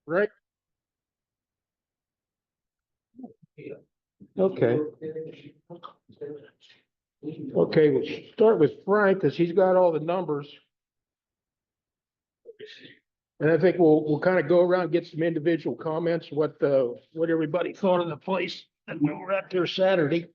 right? Okay. Okay, we'll start with Frank because he's got all the numbers. And I think we'll kind of go around and get some individual comments, what everybody thought of the place that we were at there Saturday.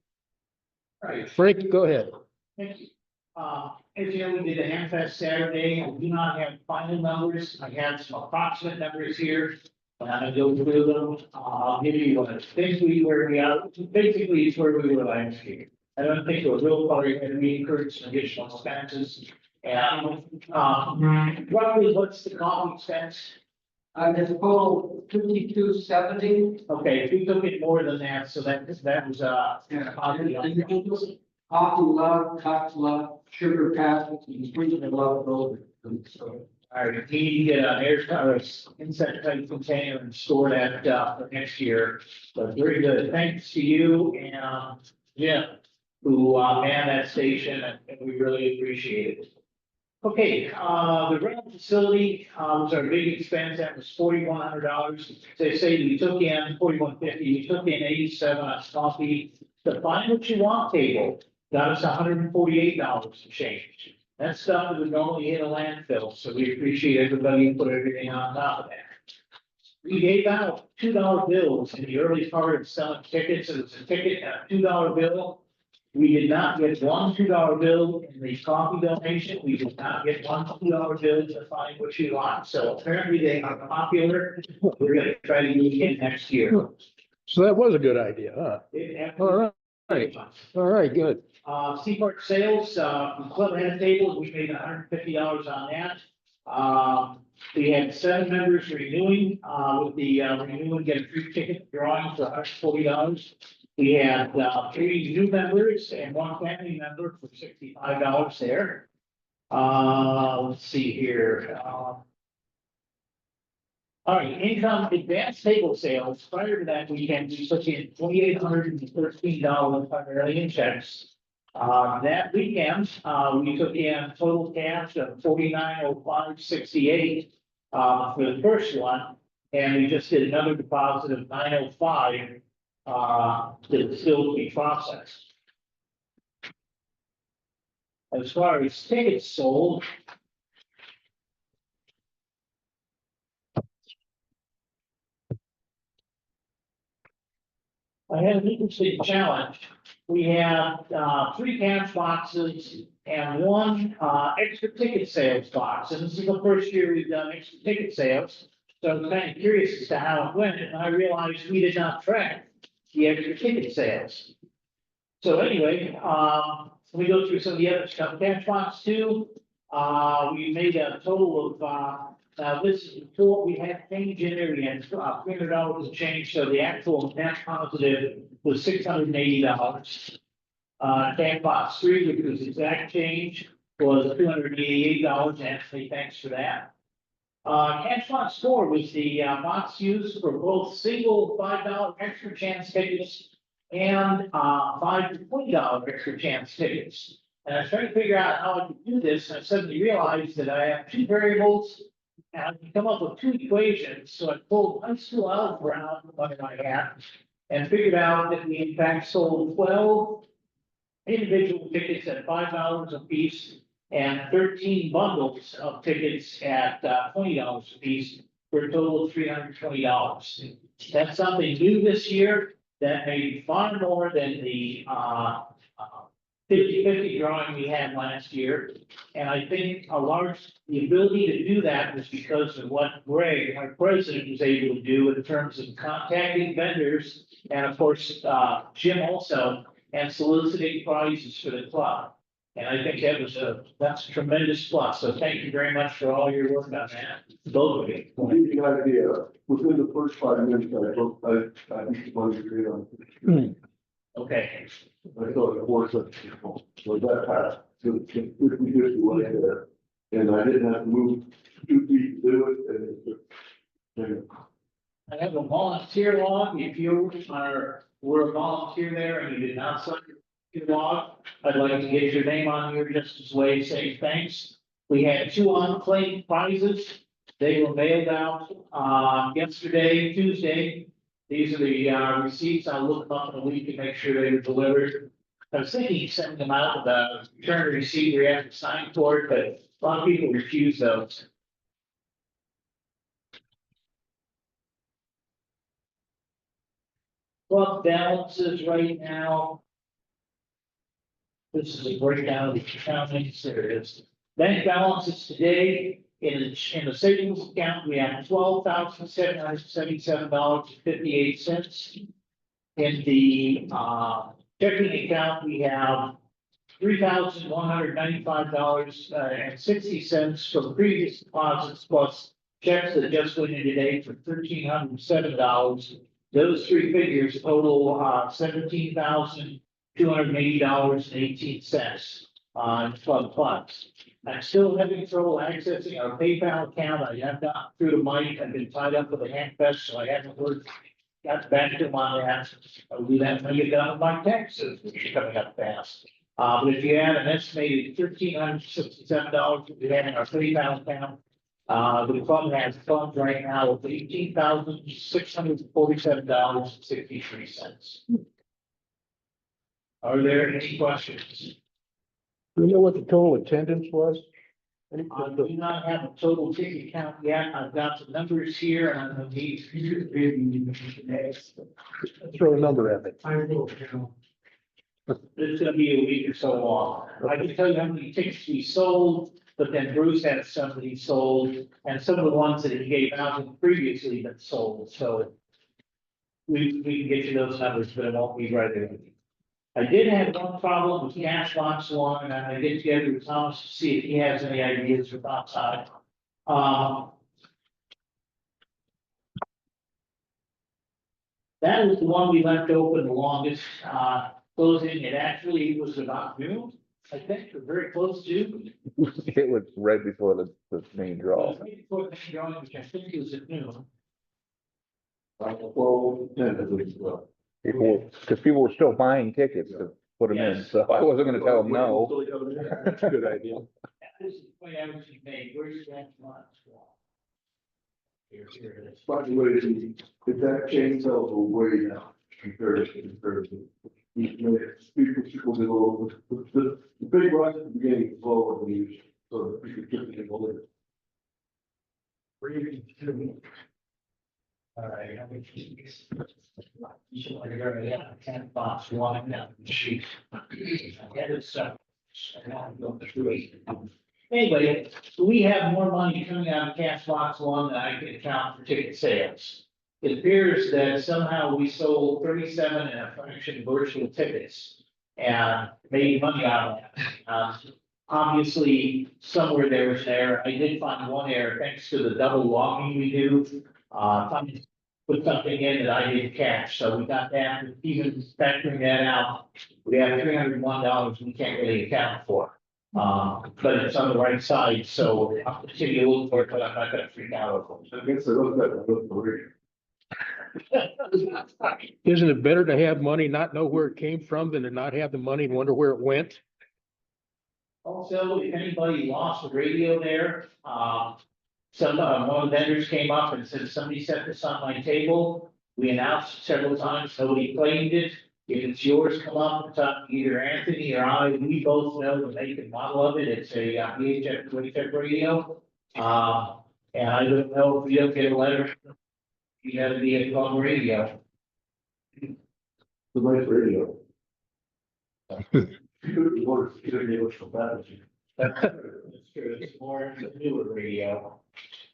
Right. Frank, go ahead. Thank you. As you know, we did a Hamfest Saturday. I do not have final numbers. I have some approximate numbers here. And I'm gonna go through them. I'll give you what I think where we are. Basically, it's where we were last year. I don't think it was real probably going to be incurred some additional expenses. And, roughly, what's the cost expense? There's a total 5270. Okay, if we took it more than that, so that was, Coffee love, cups love, sugar packets, and sprinkler love those. So, all right, we need to get an air insect type container and store that, for next year. But very good. Thanks to you and, Jim, who, manned that station and we really appreciate it. Okay, the rental facility, was our big expense. That was $4,100. They say we took in $4,150. We took in 87 on coffee. The find what you want table got us $148 and change. That stuff would normally hit a landfill, so we appreciate everybody who put everything on top of that. We gave out $2 bills in the early part of selling tickets. It was a ticket and a $2 bill. We did not get one $2 bill in the coffee donation. We did not get one $2 bill to find what you want. So apparently they are popular. We're gonna try to do it again next year. So that was a good idea, huh? All right, all right, good. Seaport sales, Club had a table, we made $150 on that. We had 7 members renewing, with the, renewing, get a free ticket drawing for $140. We had, 3 new members and 1 family member for $65 there. Let's see here, all right, income advanced table sales, prior to that weekend, we took in $2,813 primarily in checks. That weekend, we took in total cash of $4905.68 for the first one, and we just did another deposit of $905 to still be processed. As far as tickets sold, I had an interesting challenge. We had 3 cash boxes and 1 extra ticket sales box. And this is the first year we've done extra ticket sales. So I'm kind of curious as to how it went. And I realized we did not track the extra ticket sales. So anyway, we go through some of the other stuff. Cash box 2, we made a total of this is before we had change in there, we had $300 of change, so the actual net positive was $680. Cash box 3, which was exact change, was $288. Anthony, thanks for that. Cash box 4 was the box used for both single $5 extra chance tickets and $5 to $20 extra chance tickets. And I was trying to figure out how I could do this, and I suddenly realized that I have 2 variables. And I come up with 2 equations, so I pulled high school algebra out of my hat and figured out that we in fact sold 12 individual tickets at $5 a piece and 13 bundles of tickets at $20 a piece for a total of $320. That's something new this year that made far more than the 50-50 drawing we had last year. And I think the ability to do that was because of what Greg, our president, was able to do in terms of contacting vendors. And of course, Jim also, and soliciting prizes for the club. And I think that's a tremendous plus. So thank you very much for all your work on that, both of you. You got an idea, within the first 5 minutes, I think it's one agree on. Okay. I thought it was that passed, so if we just went there, and I didn't have to move 2 feet to do it, and I have a volunteer log. If you were a volunteer there and you did not sign your log, I'd like to get your name on here just as a way to say thanks. We had 2 unclaimed prizes They were mailed out, yesterday, Tuesday. These are the, receipts. I'll look them up in a week and make sure they were delivered. I was thinking of sending them out with a return receipt where you have to sign for it, but a lot of people refuse those. Well, balances right now. This is a breakdown of the accountings, there it is. Bank balances today, in the savings account, we have $12,777.58. In the, checking account, we have $3,195.60 from previous deposits plus checks that just went in today for $1,307. Those three figures total, $17,280.18 on fund funds. I'm still having trouble accessing our PayPal account. I have not through the mic. I've been tied up with a handfest, so I haven't got back to them on that. I'll do that when I get done with my taxes, which are coming up fast. But if you add an estimated $1,367 that we have in our PayPal account, the fund has funds right now of $18,647.63. Are there any questions? Do you know what the total attendance was? Any- I do not have a total ticket count yet. I've got the numbers here and I'm gonna need. Throw a number at it. It's gonna be a week or so long. I can tell you how many tickets we sold, but then Bruce had some that he sold, and some of the ones that he gave out had previously been sold, so. We can get you those numbers, but it won't be right there. I did have one problem with Cashbox One, and I get together with Thomas to see if he has any ideas or thoughts on it. That was the one we left open the longest, closing. It actually was about noon, I think, or very close to. It was right before the main draw. Right before the drawing, which I think was at noon. Well, then, at least, well. Because people were still buying tickets to put them in, Yes. so I wasn't gonna tell them no. That's a good idea. This is the point I was made. Where's that one? Here it is. By the way, if that chainsaw will weigh now, compared to. People did all, the big rise at the beginning is lower than usual, so we could get it all in. All right. You should like already have a 10 box one now, sheet. That is, anyway, we have more money coming out of cash box one than I can account for ticket sales. It appears that somehow we sold 37 and a fraction virtual tickets and made money out of that. Obviously, somewhere there was an error. I did find one error thanks to the double logging we do. Tommy put something in that I didn't catch, so we got that, even factoring that out, we have $301 we can't really account for. But it's on the right side, so I'll continue to look for it, but I'm not gonna freak out over I guess I looked at it, it. Isn't it better to have money, not know where it came from, than to not have the money and wonder where it went? Also, if anybody lost the radio there, one of the vendors came up and said, somebody set this on my table. We announced it several times, nobody claimed it. If it's yours, come up and talk to either Anthony or I. We both know the make and model of it. It's a VHF 25 radio. And I don't know if you don't get a letter, you gotta be a phone radio. The nice radio. Good work, you didn't get so bad. That's true, it's more newer radio.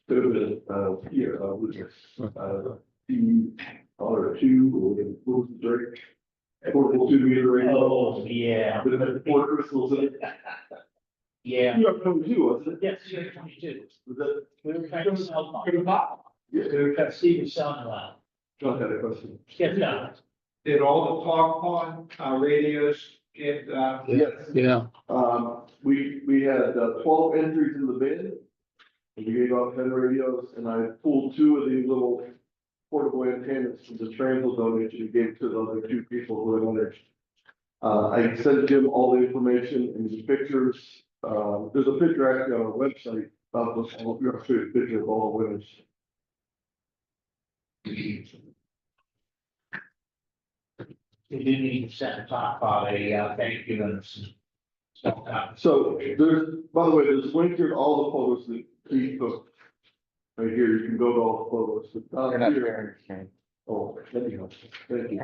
Could have been, here, with T2, or the Drake. Portable 2-meter radio. Oh, yeah. But it had the 4 crystals in it. Yeah. You have 22, wasn't it? Yes, you're 22. Was that? We were trying to sell them. Yeah, We were trying to see who's selling them out. John had a question. Yes, no. Did all the talk on radios get, Yes. Yeah. We had 12 entries in the bin. And we gave out 10 radios, and I pulled 2 of these little portable antennas from the Transel donation and gave to the other 2 people who had owned it. I sent Jim all the information and the pictures. There's a picture actually on our website you're a picture of all the winners. We do need to set a talk about a, thank you and some stuff. So there's, by the way, there's a link here to all the photos that Keith took. Right here, you can go to all the photos. But down You're not here- sharing your screen. Oh, thank you. Thank you.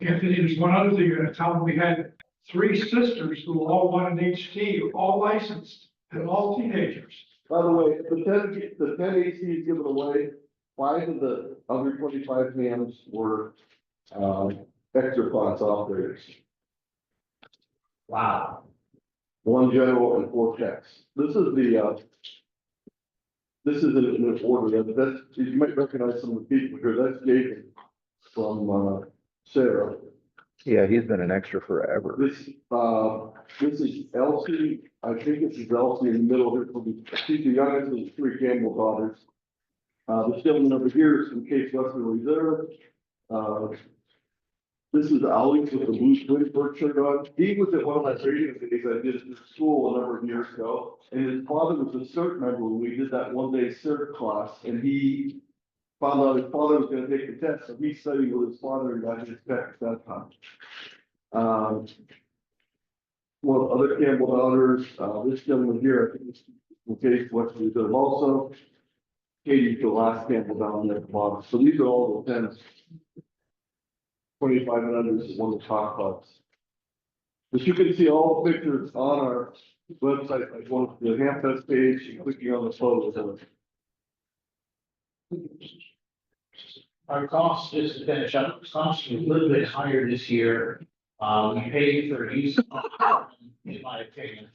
Anthony, there's one other thing you're gonna tell them. We had 3 sisters who all won an HT, all licensed and all teenagers. By the way, the ten ACs given away, 5 of the under 25 hands were, extra class operators. Wow. 1 general and 4 techs. This is the, this is in order, that's, you might recognize some of the people here, that's Jason from, Sarah. Yeah, he's been an extra forever. This is Elsie, I think this is Elsie in the middle here, she's the youngest of the 3 Campbell daughters. This gentleman over here is from Case Western Reserve. This is Alex with the blue Twinsburg shirt on. He was at one of my radio days I did at school a number of years ago. And his father was a CERT member when we did that 1-day CERT class. And he found out his father was gonna take the test, so he studied with his father and got his test at that time. One of the other Campbell daughters, this gentleman here, I think is from Case Western Reserve also. Katie's the last Campbell down there at the bottom. So these are all the 10s. 25 and under is one of the top clubs. But you can see all the pictures on our website, like one of the Hamfest page, and clicking on the photos of it. Our cost, just to finish up, costs are a little bit higher this year. We paid for use, in my opinion,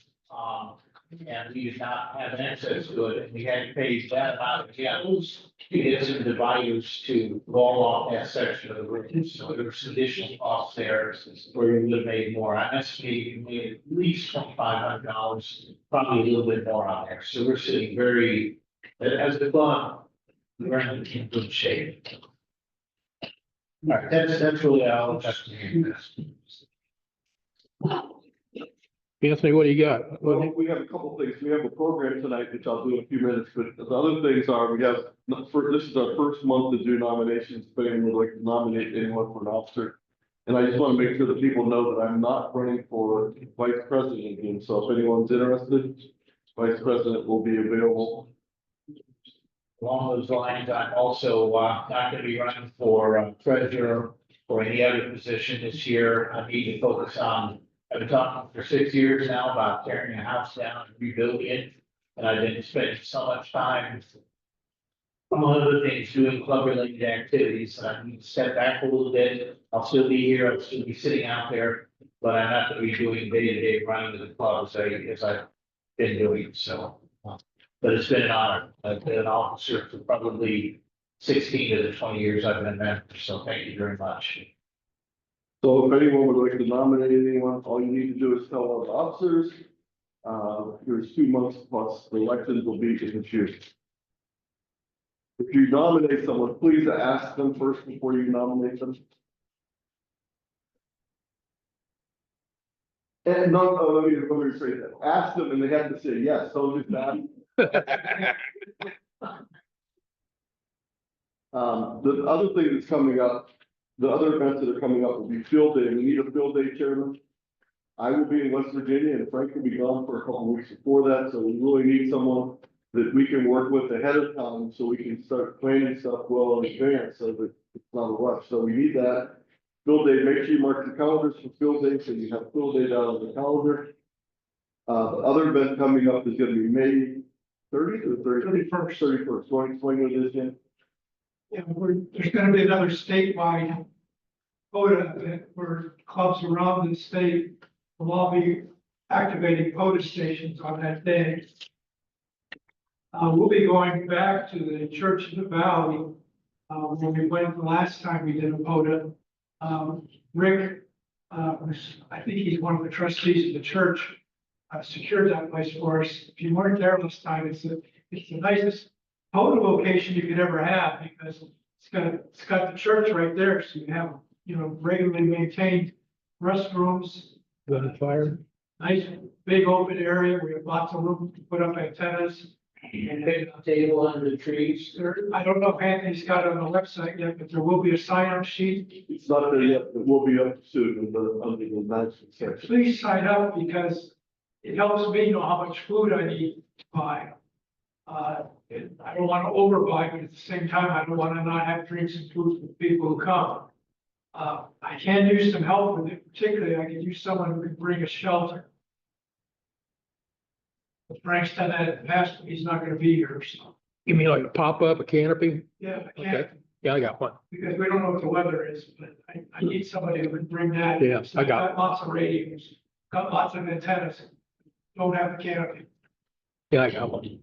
and we did not have access to it, and we had to pay that amount of chemicals to get some dividers to wall off that section of the room. So there was additional costs there where we would have made more. I estimated we made at least $2,500, probably a little bit more on there. So we're sitting very, as the club, we're in good shape. All right, that's really all. Anthony, what do you got? Well, we have a couple things. We have a program tonight, which I'll do in a few minutes, but the other things are, we have, this is our first month to do nominations, but we would like to nominate anyone for an officer. And I just want to make sure that people know that I'm not running for vice president again, so if anyone's interested, vice president will be available. Along those lines, I'm also not going to be running for treasurer or any other position this year. I need to focus on, I've been talking for 6 years now about tearing a house down and rebuilding it. And I've been spending so much time among other things, doing club related activities. And I need to step back a little bit. I'll still be here, I'll still be sitting out there, but I'm not going to be doing day-to-day running of the club as I've been doing, so. But it's been an honor. I've been an officer for probably 16 of the 20 years I've been a member, so thank you very much. So if anyone would like to nominate anyone, all you need to do is tell all the officers. There's 2 months plus the elections will be in this year. If you nominate someone, please ask them first before you nominate them. And no, let me rephrase that. Ask them and they have to say yes, so just ask. The other thing that's coming up, the other events that are coming up will be field day. We need a field day chairman. I will be in West Virginia and Frank will be gone for a couple of weeks before that, so we really need someone that we can work with ahead of time so we can start planning stuff well in advance so that it's not a rush. So we need that. Field day, make sure you mark your calendars for field day, so you have field day down on the calendar. The other event coming up is gonna be May 30th or 31st. 31st. Want to explain what it is, Jim? Yeah, there's gonna be another statewide POTA event where clubs around the state will all be activating POTA stations on that day. We'll be going back to the Church in the Valley, when we went the last time we did a POTA. Rick, I think he's one of the trustees of the church, secured that place for us. If you weren't there last time, it's the nicest POTA location you could ever have because it's got the church right there. So you have, regularly maintained restrooms, gunfire. Nice, big open area. We have lots of room to put up antennas. And picnic table under the trees. I don't know if Anthony's got it on the website yet, but there will be a sign-up sheet. It's not there yet, but we'll be up soon under the management section. Please sign up because it helps me know how much food I need to buy. I don't want to overbuy, but at the same time, I don't want to not have drinks and food for people who come. I can use some help with it, particularly I could use someone who can bring a shelter. But Frank's done that in the past, but he's not gonna be here, so, You mean like a pop-up, a canopy? yeah, I Okay. can't, Yeah, I got one. because we don't know what the weather is, but I need somebody who can bring that. Yeah, So I got I've lots of radios, got lots of antennas, don't have a canopy. Yeah, I got one.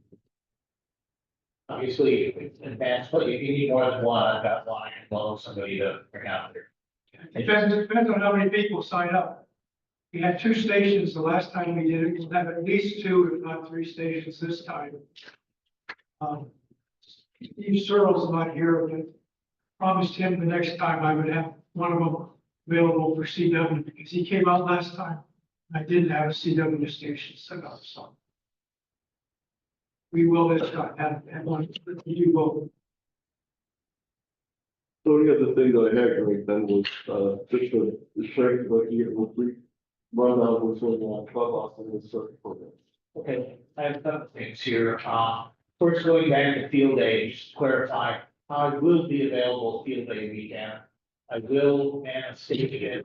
Obviously, advanced, but if you need more than one, I've got one, I can loan somebody to bring out there. Depends on how many people sign up. We had 2 stations the last time we did it, we'll have at least 2, if not 3 stations this time. Steve Searle's not here, but promised him the next time I would have one of them available for CW, because he came out last time. I didn't have a CW station set up, so. We will this time have one, but you will. So the other thing that I had, Greg, then was, just the strength, like, you know, we run out what's going on, clubhouse and the circuit program. Okay, I have a couple things here. First, going back to field day, just to clarify, I will be available field day weekend. I will man a station,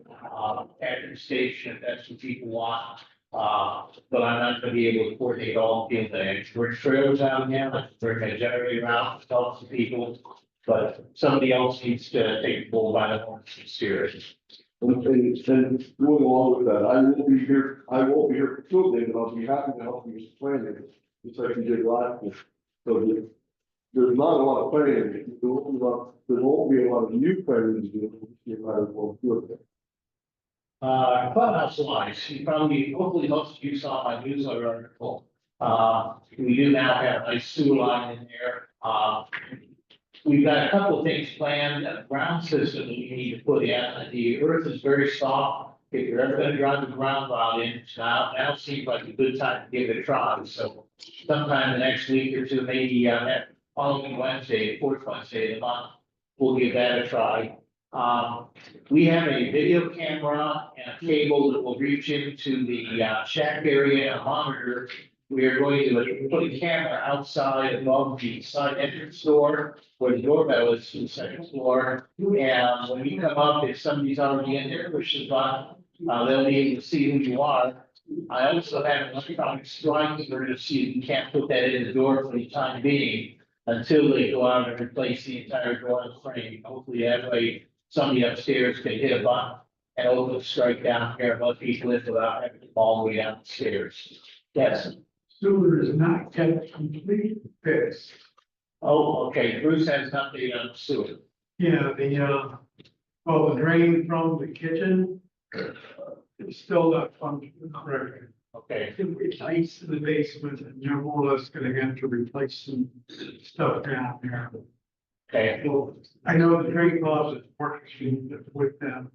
at the station if that's what people want. But I'm not gonna be able to coordinate all field day. Bring trailers out again, I bring a generator out, to talk to people. But somebody else needs to take the bull by the horns and steer it. And going along with that, I won't be here for field day, but I'll be happy to help you with planning, just like you did last year. So there's not a lot of planning, there won't be a lot of new planning to do, you might as well do it. Clubhouse wise, you probably, hopefully most of you saw my newsletter article. We do now have a sewer line in there. We've got a couple of things planned, a ground system that we need to put in. The earth is very soft. If you're ever gonna drive the ground rod in, now seems like a good time to give it a try. So sometime the next week or two, maybe, that following Wednesday, 4th Wednesday of the month, we'll give that a try. We have a video camera and a cable that will reach into the shack area and monitor. We are going to put a camera outside above the side entrance door where the doorbell is to the second floor. And when you come up, if somebody's already in there, push the button, they'll be able to see who you are. I also have an electronic striker to see if you can't put that in the door for the time being until they go out and replace the entire door and frame. Hopefully that way somebody upstairs can hit a button and open the strike down here above people without having to fall all the way down the stairs. Yes. Sewer is not yet complete fix. Oh, okay. Bruce has an update on the sewer. Yeah, the drain from the kitchen. It's still not functioning correctly. Okay. It's ice in the basement and you're more or less gonna have to replace some stuff down there. Okay. So I know the drain closet working with them.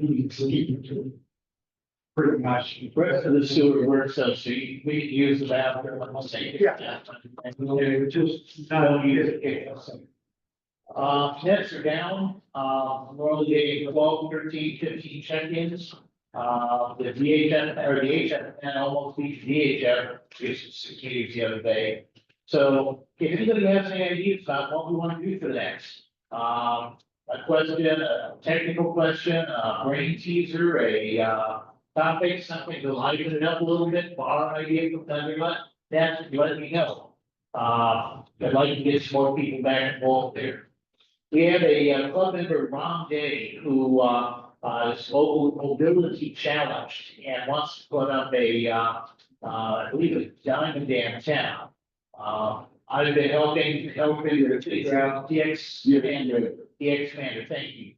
We can see pretty much. The rest of the sewer works, so we can use the bathroom. I'll say. Yeah. And It just don't use it. Nets are down, we're only getting 12, 13, 15 check-ins. The DHF or the HF and almost each DHF is 6 meetings the other day. So if anybody has any ideas about what we want to do for the next, a question, a technical question, a brain teaser, a topic, something to liven it up a little bit, borrow an idea from everyone, that's let me know. I'd like to get some more people back involved there. We have a club member, Ron Day, who is mobility challenged and wants to put up a, I believe a diamond downtown. I've been helping her figure out the expander, thank you.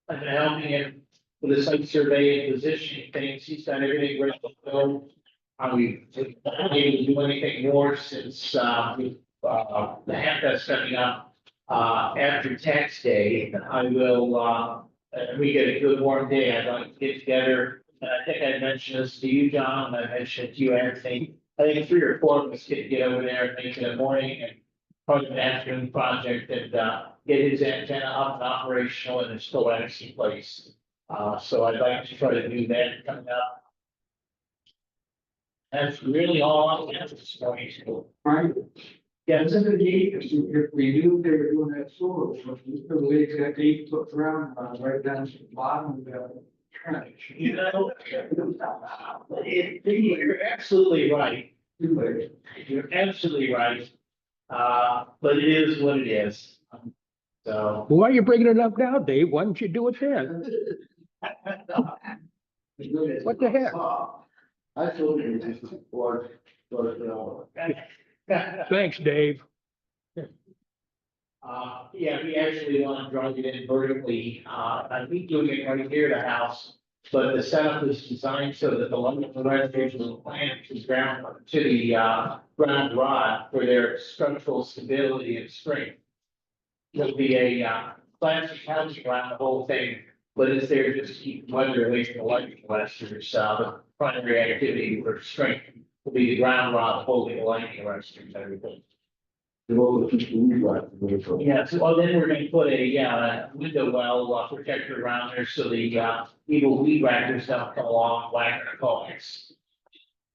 I've been helping him with the site survey and positioning things, he's done everything ready to go. We've not been able to do anything more since, the HAMFest coming up. After tax day, I will, we get a good warm day, I'd like to get together and I think I mentioned this to you, John, and I mentioned it to you, Anthony. I think 3 or 4 of us could get over there and make it a morning and probably an afternoon project and, get his antenna up and operational in its coaxial place. So I'd like to try to do that coming up. That's really all I have at this point. Right? Yeah, Isn't it neat if we knew they were doing that solar, work, we could leave that 8-foot ground right down to the bottom of the trench. you know, you're absolutely right. You're absolutely right. But it is what it is. So. Why are you bringing it up now, Dave? Why don't you do it then? What the heck? I told you, this is large, Thanks, Dave. Yeah, we actually want to drive it in vertically, I think doing it right here at the house. But the setup is designed so that the London registration will plant to ground to the, ground rod for their structural stability and strength. There'll be a, plastic housing around the whole thing, but it's there just to keep weather away from the lightning arresters. The primary activity for strength will be the ground rod holding the lightning arresters and everything. Yeah, so, well, then we're gonna put a window well protector around there so the, evil weed whackers don't come along and whack our coax.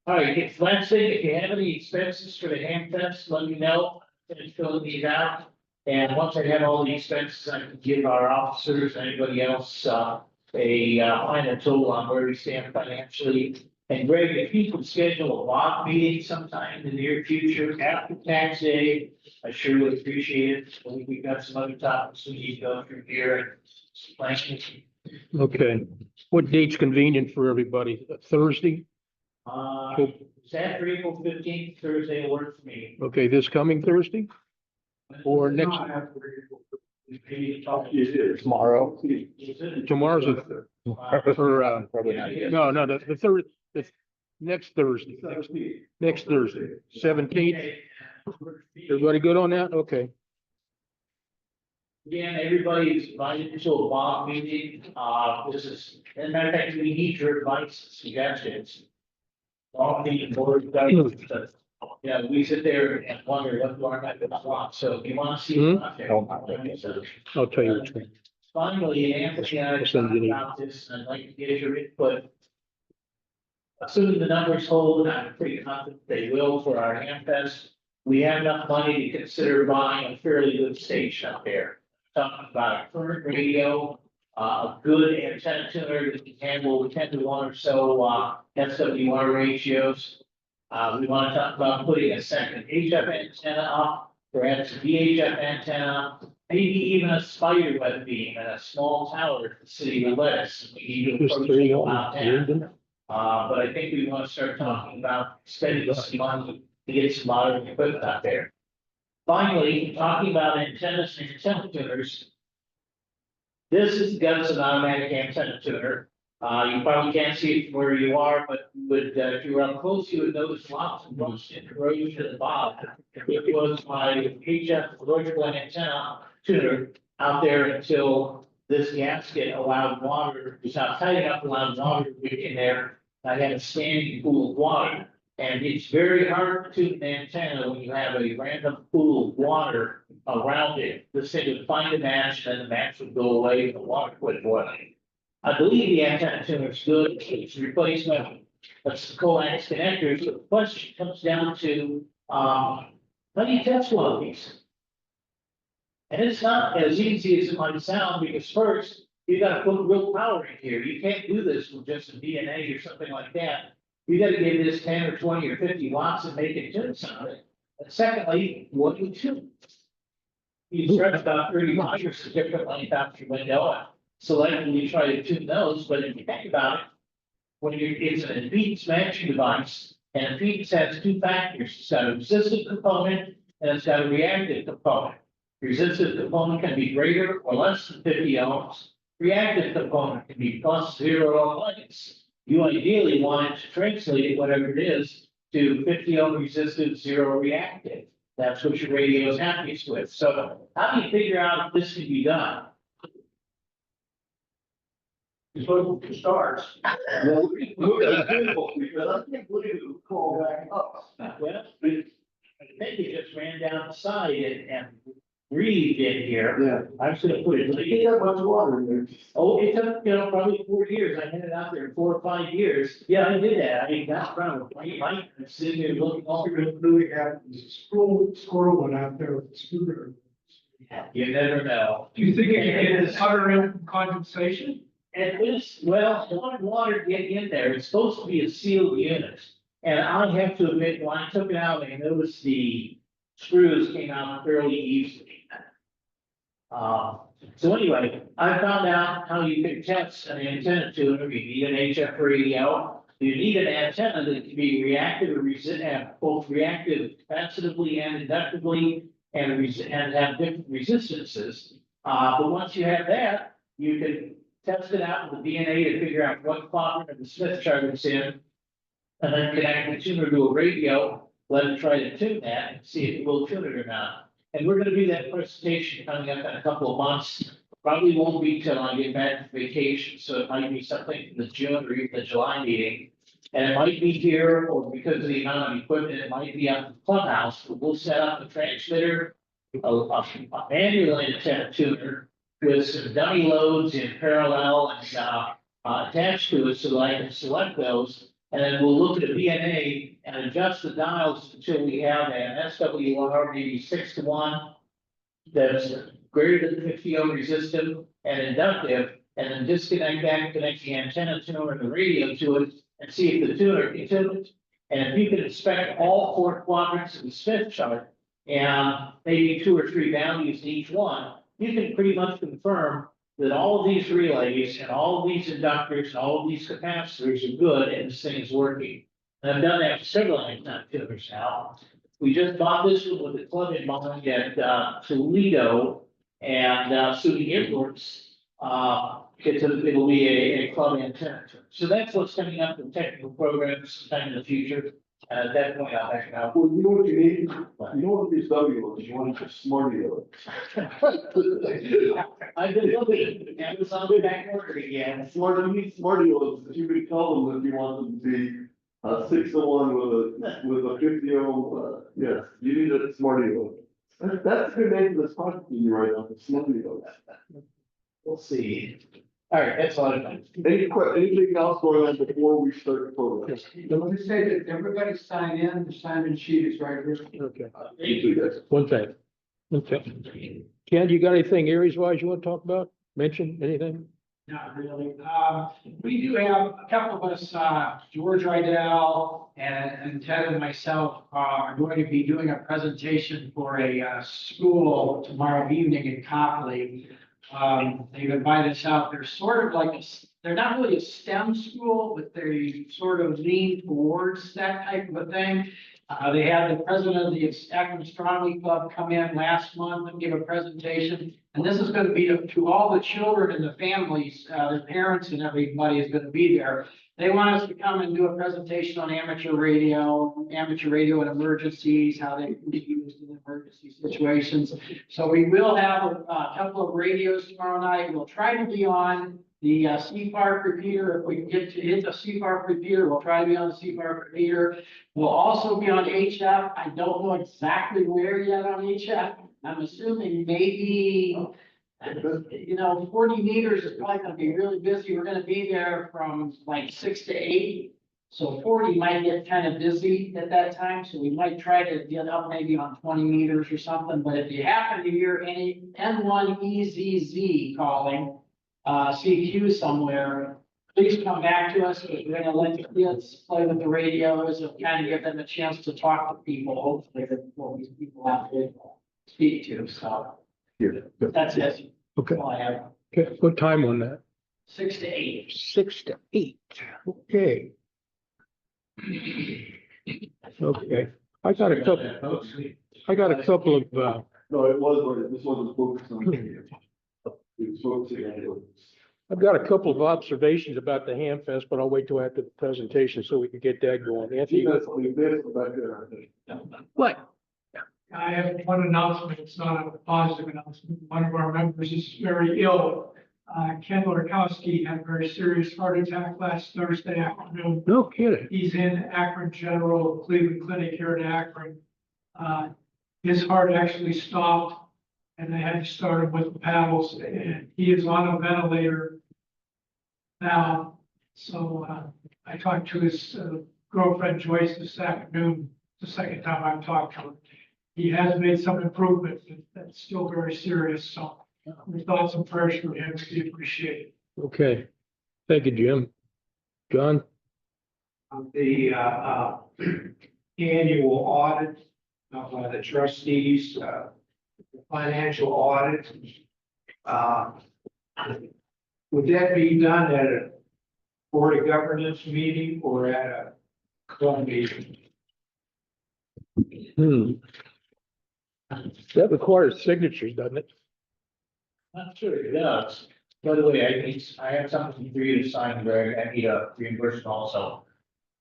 All right, it's last thing, if you have any expenses for the ham fest, let me know, finish filling these out. And once I have all the expenses, I can give our officers, and anybody else, a final total on where we stand financially. And Greg, if you could schedule a block meeting sometime in the near future after tax day, I sure would appreciate it. I think we've got some other topics we need to go through here. Thank you. Okay. What date's convenient for everybody? Thursday? Saturday, April 15th, Thursday will work for me. Okay, this coming Thursday? Or next, Tomorrow. tomorrow's a, or, Probably not yet. no, the third, the next Thursday, next Thursday, 17th. Everybody good on that? Okay. Again, everybody is invited to a block meeting. This is, as a matter of fact, we need your advice, suggestions. All the board, yeah, we sit there and wonder what do our methods want. So if you want to see. I'll tell you which one. Finally, Anthony and I I'll send you talked about this, and I'd like to get your input. Assuming the numbers hold, and I'm pretty confident they will for our ham fest, we have enough money to consider buying a fairly good station up there. Talking about a current radio, a good antenna tuner that can handle 10-to-1 or so, SWR ratios. We want to talk about putting a second HF antenna up, perhaps a VHF antenna, maybe even a spider web beam and a small tower if the city will let us. We need to Just approach three people on out there. Linden. But I think we want to start talking about spending some money to get some modern equipment out there. Finally, talking about antennas and antenna tuners. This is the Gunson automatic antenna tuner. You probably can't see it from where you are, but you would, if you were up close, you would notice lots of rust and corrosion at the bottom. It was my HF electrical antenna tuner out there until this gasket allowed water, was not tight enough, allowed water to get in there. I had a standing pool of water, and it's very hard to tune an antenna when you have a random pool of water around it. This thing would find a match, and then the match would go away, and the water quit boiling. I believe the antenna tuner is good. It's a replacement of some coax connectors. The question comes down to, how do you test one of these? And it's not as easy as it might sound, because first, you gotta put real power in here. You can't do this with just a DNA or something like that. You gotta give this 10 or 20 or 50 watts and make it tune something. And secondly, what do you tune? You stretch about 30 wires to different length out your window. Selectively try to tune those, but if you think about it, when it's an impedance matching device, and impedance has 2 factors. It's got a resistive component and it's got a reactive component. Resistive component can be greater or less than 50 ohms. Reactive component can be plus 0 or minus. You ideally want it to translate whatever it is to 50 ohm resistive, 0 reactive. That's what your radio is happiest with. So how do you figure out if this can be done? It's what it starts. Well, look at the visual, because I think we need to call back up. Well, I think it just ran down the side and breathed in here. Yeah. I'm just gonna put it. You get that much water in there. Oh, it took, probably 4 years. I had it out there 4 or 5 years. Yeah, I did that. I mean, that's around, I'm sitting there looking all. Really happens. Squirrel went out there with a scooter. You never know. Do you think it can utter condensation? And this, well, water get in there. It's supposed to be a sealed unit. And I have to admit, when I took it out, I noticed the screws came out fairly easily. So anyway, I found out how you can test an antenna tuner. You need an HF radio. You need an antenna that can be reactive or both reactive capacitively and inductively and have different resistances. But once you have that, you can test it out with the DNA to figure out what quadrant of the Smith chart it's in. And then connect the tuner to a radio, let it try to tune that and see if it will tune it or not. And we're gonna do that presentation coming up in a couple of months. Probably won't be till I get back from vacation, so it might be something in the June or even the July meeting. And it might be here, or because of the amount of equipment, it might be up in the clubhouse, but we'll set up a transmitter, a manual antenna tuner with some dummy loads in parallel and attached to it so that I can select those. And then we'll look at the VNA and adjust the dials until we have an SWR, maybe 6-to-1. That's greater than 50 ohm resistive and inductive, and then disconnect that, connect the antenna tuner and the radio to it, and see if the tuner can tune it. And if you can inspect all 4 quadrants of the Smith chart and maybe 2 or 3 values in each one, you can pretty much confirm that all of these relays and all of these inductors and all of these capacitors are good and this thing is working. And I've done that for several antenna tuners now. We just bought this one with the club in mind at Toledo and SUNY Airports. It'll be a club antenna. So that's what's coming up in technical programs sometime in the future. At that point, I'll back it out. Well, you know what you need? You know what these W is? You want to smarty I've been looking at Amazon back order again. You need smarty ones, you could call them if you want them to be 6-to-1 with a 50 ohm, yes, you need a smarty one. That's a good name for this podcast right now, smarty ones. We'll see. All right, that's all I've done. Anything else going on before we start the program? Let me say that everybody sign in, the sign-in sheet is right here. Okay, You do that. one thing. Okay. Ken, you got anything areas wise you want to talk about? Mention anything? Not really. We do have a couple of us, George Rydell and Ted and myself are going to be doing a presentation for a school tomorrow evening in Copley. They've invited us out. They're sort of like, they're not really a STEM school, but they sort of lean towards that type of a thing. They had the president of the Akron Astronomy Club come in last month and give a presentation. And this is going to be to all the children and the families, their parents and everybody is going to be there. They want us to come and do a presentation on amateur radio and emergencies, how they can be used in emergency situations. So we will have a couple of radios tomorrow night. We'll try to be on the CFARC repeater. If we can get to hit the CFARC repeater, we'll try to be on the CFARC repeater. We'll also be on HF. I don't know exactly where yet on HF. I'm assuming maybe, 40 meters is probably gonna be really busy. We're gonna be there from like 6 to 8. So 40 might get kind of busy at that time, so we might try to get up maybe on 20 meters or something. But if you happen to hear any N1EZZ calling, CQ somewhere, please come back to us, because we're gonna let the kids play with the radios and kind of give them a chance to talk to people, hopefully, that what these people have to speak to, so. That's it. Okay, All I have, okay, what time on that? 6 to 8. 6 to 8, okay. Okay, I got a couple of, No, it was, but this wasn't focused on. It was focusing on it. I've got a couple of observations about the Ham Fest, but I'll wait till after the presentation so we can get that going. Anthony, That's only this back there, I think. what? I have one announcement. It's not a positive announcement. One of our members is very ill. Ken Lorkowski had a very serious heart attack last Thursday afternoon. No kidding. He's in Akron General Cleveland Clinic here in Akron. His heart actually stopped and they had to start him with the paddles, and he is on a ventilator now. So I talked to his girlfriend Joyce this afternoon, the second time I've talked to him. He has made some improvement, but that's still very serious, so we thoughts and prayers for him, we appreciate it. Okay. Thank you, Jim. John? The annual audit by the trustees, financial audit. Would that be done at a board of governance meeting or at a club meeting? That requires signatures, doesn't it? Not sure it does. By the way, I have something for you to sign, Greg. I need a reimbursement also.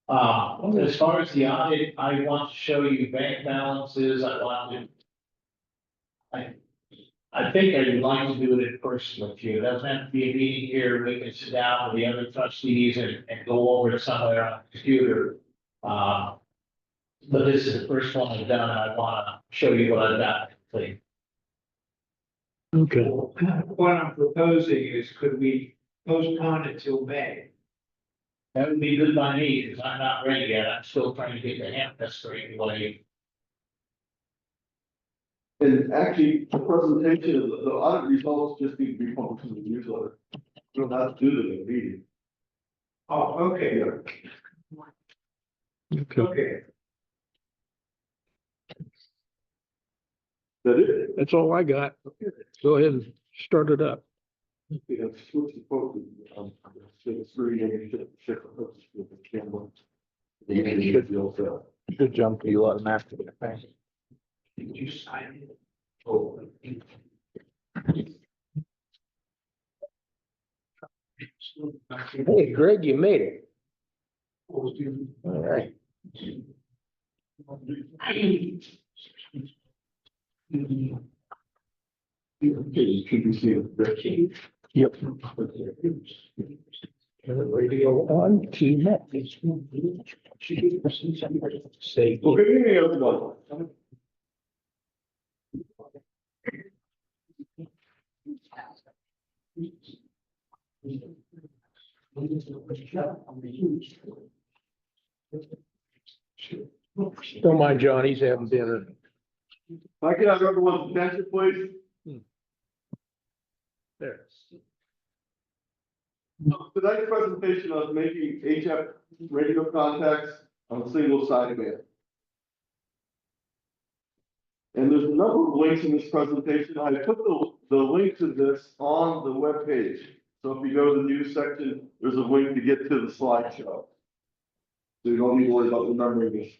As far as the audit, I want to show you bank balances. I think I'd like to do it in person with you. It doesn't have to be a meeting here. We can sit down with the other trustees and go over it somewhere on the computer. But this is the first one I've done. I want to show you what I've got. Please. Okay. What I'm proposing is, could we postpone it till May? That would be good by me, because I'm not ready yet. I'm still trying to get the hemp straight away. And actually, the presentation of the audit results just need to be published in the newsletter. You don't have to do them in a meeting. Oh, okay, Okay. okay. That it? That's all I got. Go ahead and start it up. We have switched the focus. It's really shift the focus with the camera. Should jump to you automatically. Did you sign it? Oh. Hey, Greg, you made it. All right. Yep. Radio on, T-Net. Say. Okay, any other one? Don't mind John, he's having dinner. If I could have everyone's attention, please. There. Tonight's presentation on making HF radio contacts on a single sideband. And there's a number of links in this presentation. I put the link to this on the web page. So if you go to the news section, there's a link to get to the slideshow. So you don't need to worry about remembering this.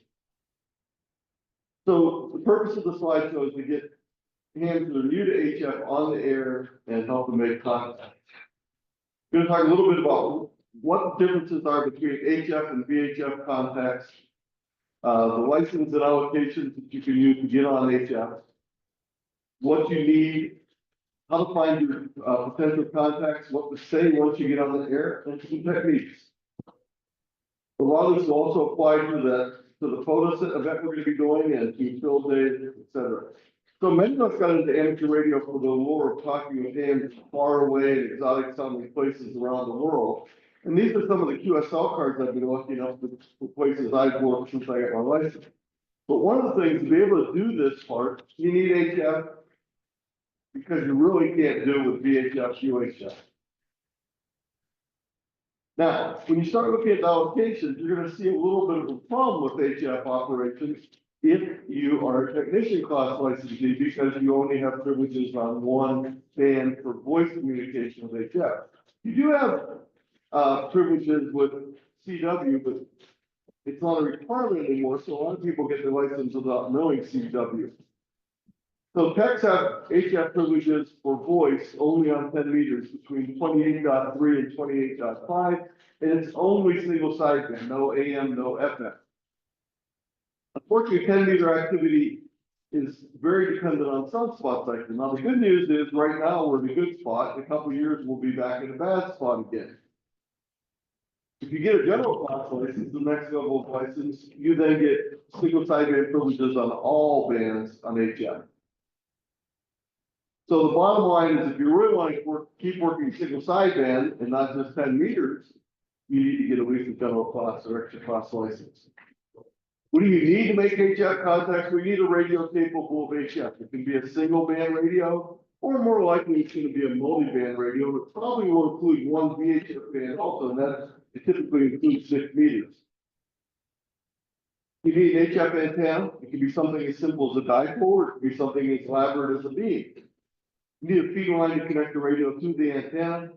So the purpose of the slideshow is to get hands that are new to HF on the air and help them make contact. We're going to talk a little bit about what the differences are between HF and VHF contacts, the license and allocations that you can use to get on HF, what you need, how to find your potential contacts, what to say once you get on the air, and some techniques. A lot of this will also apply to the photo event we're going to be doing and to field days, et cetera. So many of us got into amateur radio for the lure of talking with hands far away in exotic sounding places around the world. And these are some of the QSL cards I've been lucky enough for places I've worked since I got my license. But one of the things, to be able to do this part, you need HF because you really can't do it with VHF, UHF. Now, when you start looking at allocations, you're going to see a little bit of a problem with HF operations if you are a technician class licensee, because you only have privileges on one band for voice communication with HF. You do have privileges with CW, but it's not a requirement anymore, so a lot of people get their license without knowing CW. So techs have HF privileges for voice only on 10 meters between 28.3 and 28.5, and it's only single sideband, no AM, no FM. Unfortunately, 10 meter activity is very dependent on sunspot cycle. Now, the good news is, right now, we're in a good spot. In a couple of years, we'll be back in a bad spot again. If you get a general class license, the next level of license, you then get single sideband privileges on all bands on HF. So the bottom line is, if you really want to keep working single sideband and not just 10 meters, you need to get at least a general class or extra class license. What do you need to make HF contacts? We need a radio capable of HF. It can be a single band radio, or more likely it's going to be a multi-band radio. It probably will include one VHF band also, and that it typically includes 6 meters. You need an HF antenna. It can be something as simple as a dipole, or it can be something as elaborate as a beam. You need a feeder line to connect the radio to the antenna,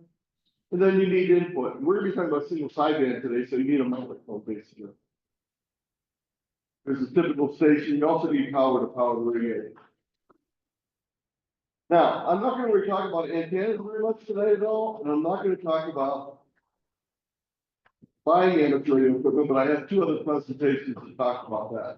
and then you need input. We're going to be talking about single sideband today, so you need a microphone basically. There's a typical station. You also need power to power the radio. Now, I'm not going to really talk about antennas very much today at all, and I'm not going to talk about buying amateur radio equipment, but I have 2 other presentations to talk about that.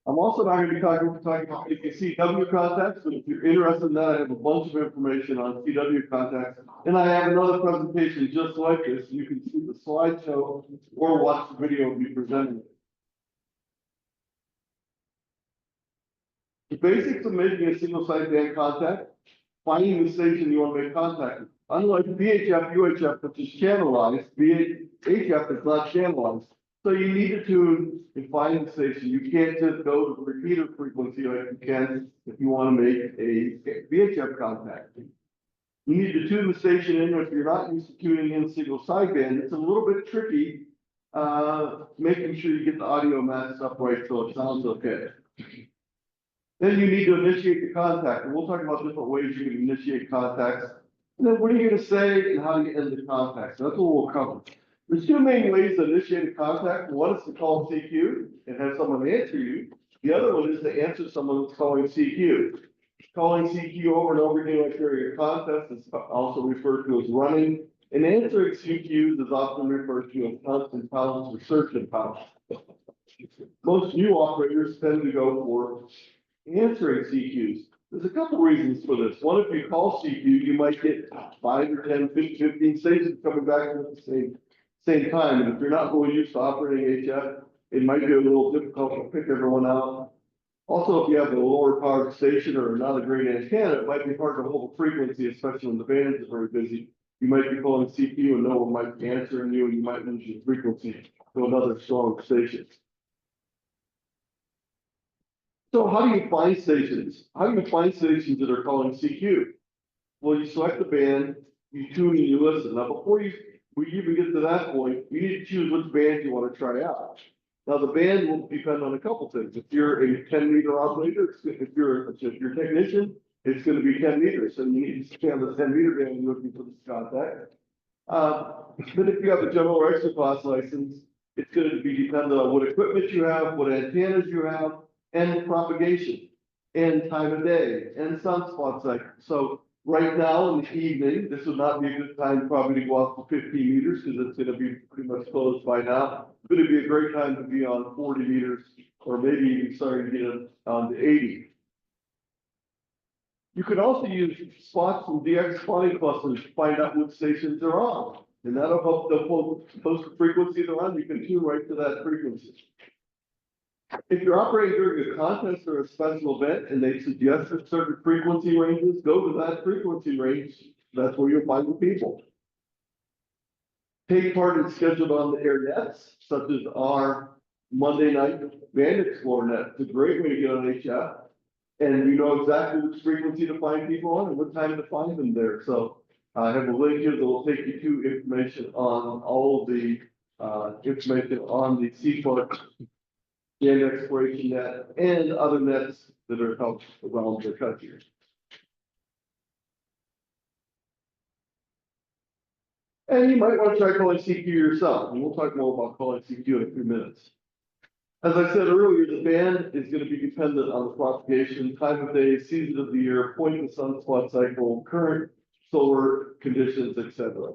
I'm also not going to be talking about CW contacts, but if you're interested in that, I have a bunch of information on CW contacts. And I have another presentation just like this. You can see the slideshow or watch the video of me presenting. The basics of making a single sideband contact, finding the station you want to make contact with. Unlike VHF, UHF, which is channelized, VHF is not channelized. So you need to tune and find the station. You can't just go to the repeater frequency like you can if you want to make a VHF contact. You need to tune the station in. If you're not used to tuning in single sideband, it's a little bit tricky, making sure you get the audio matched up right so it sounds okay. Then you need to initiate the contact, and we'll talk about different ways you can initiate contacts. And then what are you going to say and how do you end the contact? So that's what we'll cover. There's 2 main ways to initiate a contact. One is to call CQ and have someone answer you. The other one is to answer someone that's calling CQ. Calling CQ over and over again like during a contest is also referred to as running. And answering CQs is often referred to as constant pounds or search and pounds. Most new operators tend to go for answering CQs. There's a couple reasons for this. One, if you call CQ, you might get 5 or 10, 15 stations coming back at the same time. And if you're not really used to operating HF, it might be a little difficult to pick everyone out. Also, if you have a lower powered station or not a great antenna, it might be hard to hold a frequency, especially when the band is very busy. You might be calling CQ and no one might be answering you, and you might lose your frequency to another strong station. So how do you find stations? How do you find stations that are calling CQ? Well, you select the band, you tune and you listen. Now, before we even get to that point, you need to choose which band you want to try out. Now, the band will depend on a couple things. If you're a 10-meter operator, if you're a technician, it's going to be 10 meters. So you need to stay on the 10-meter band looking for this contact. But if you have a general or extra class license, it's going to be dependent on what equipment you have, what antennas you have, and propagation, and time of day, and sunspot cycle. So right now in the evening, this would not be a good time probably to go out to 15 meters because it's going to be pretty much closed by now. It's going to be a great time to be on 40 meters or maybe even starting to get on to 80. You could also use spots from DX spotting clusters to find out what stations they're on. And that'll help the post the frequency they're on. You can tune right to that frequency. If you're operating during a contest or a special event and they suggest certain frequency ranges, go to that frequency range. That's where you'll find the people. Take part in scheduled on the air nets, such as our Monday night Band Explorer net. It's a great way to get on HF. And you know exactly which frequency to find people on and what time to find them there. So I have a link here that will take you to information on all of the information on the CFOT Band Exploration net and other nets that are helped around the country. And you might want to try calling CQ yourself, and we'll talk more about calling CQ in a few minutes. As I said earlier, the band is going to be dependent on the propagation, time of day, season of the year, point in the sunspot cycle, current solar conditions, etc.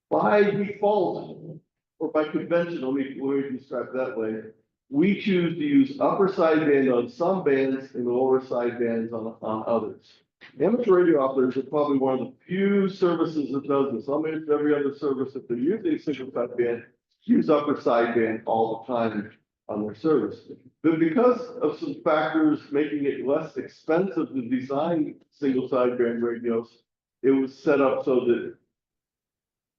By default, or by convention, let me describe it that way. We choose to use upper sideband on some bands and lower sidebands on others. Amateur radio operators are probably one of the few services that does this. Almost every other service, if they're using single sideband, use upper sideband all the time on their service. But because of some factors making it less expensive to design single sideband radios, it was set up so that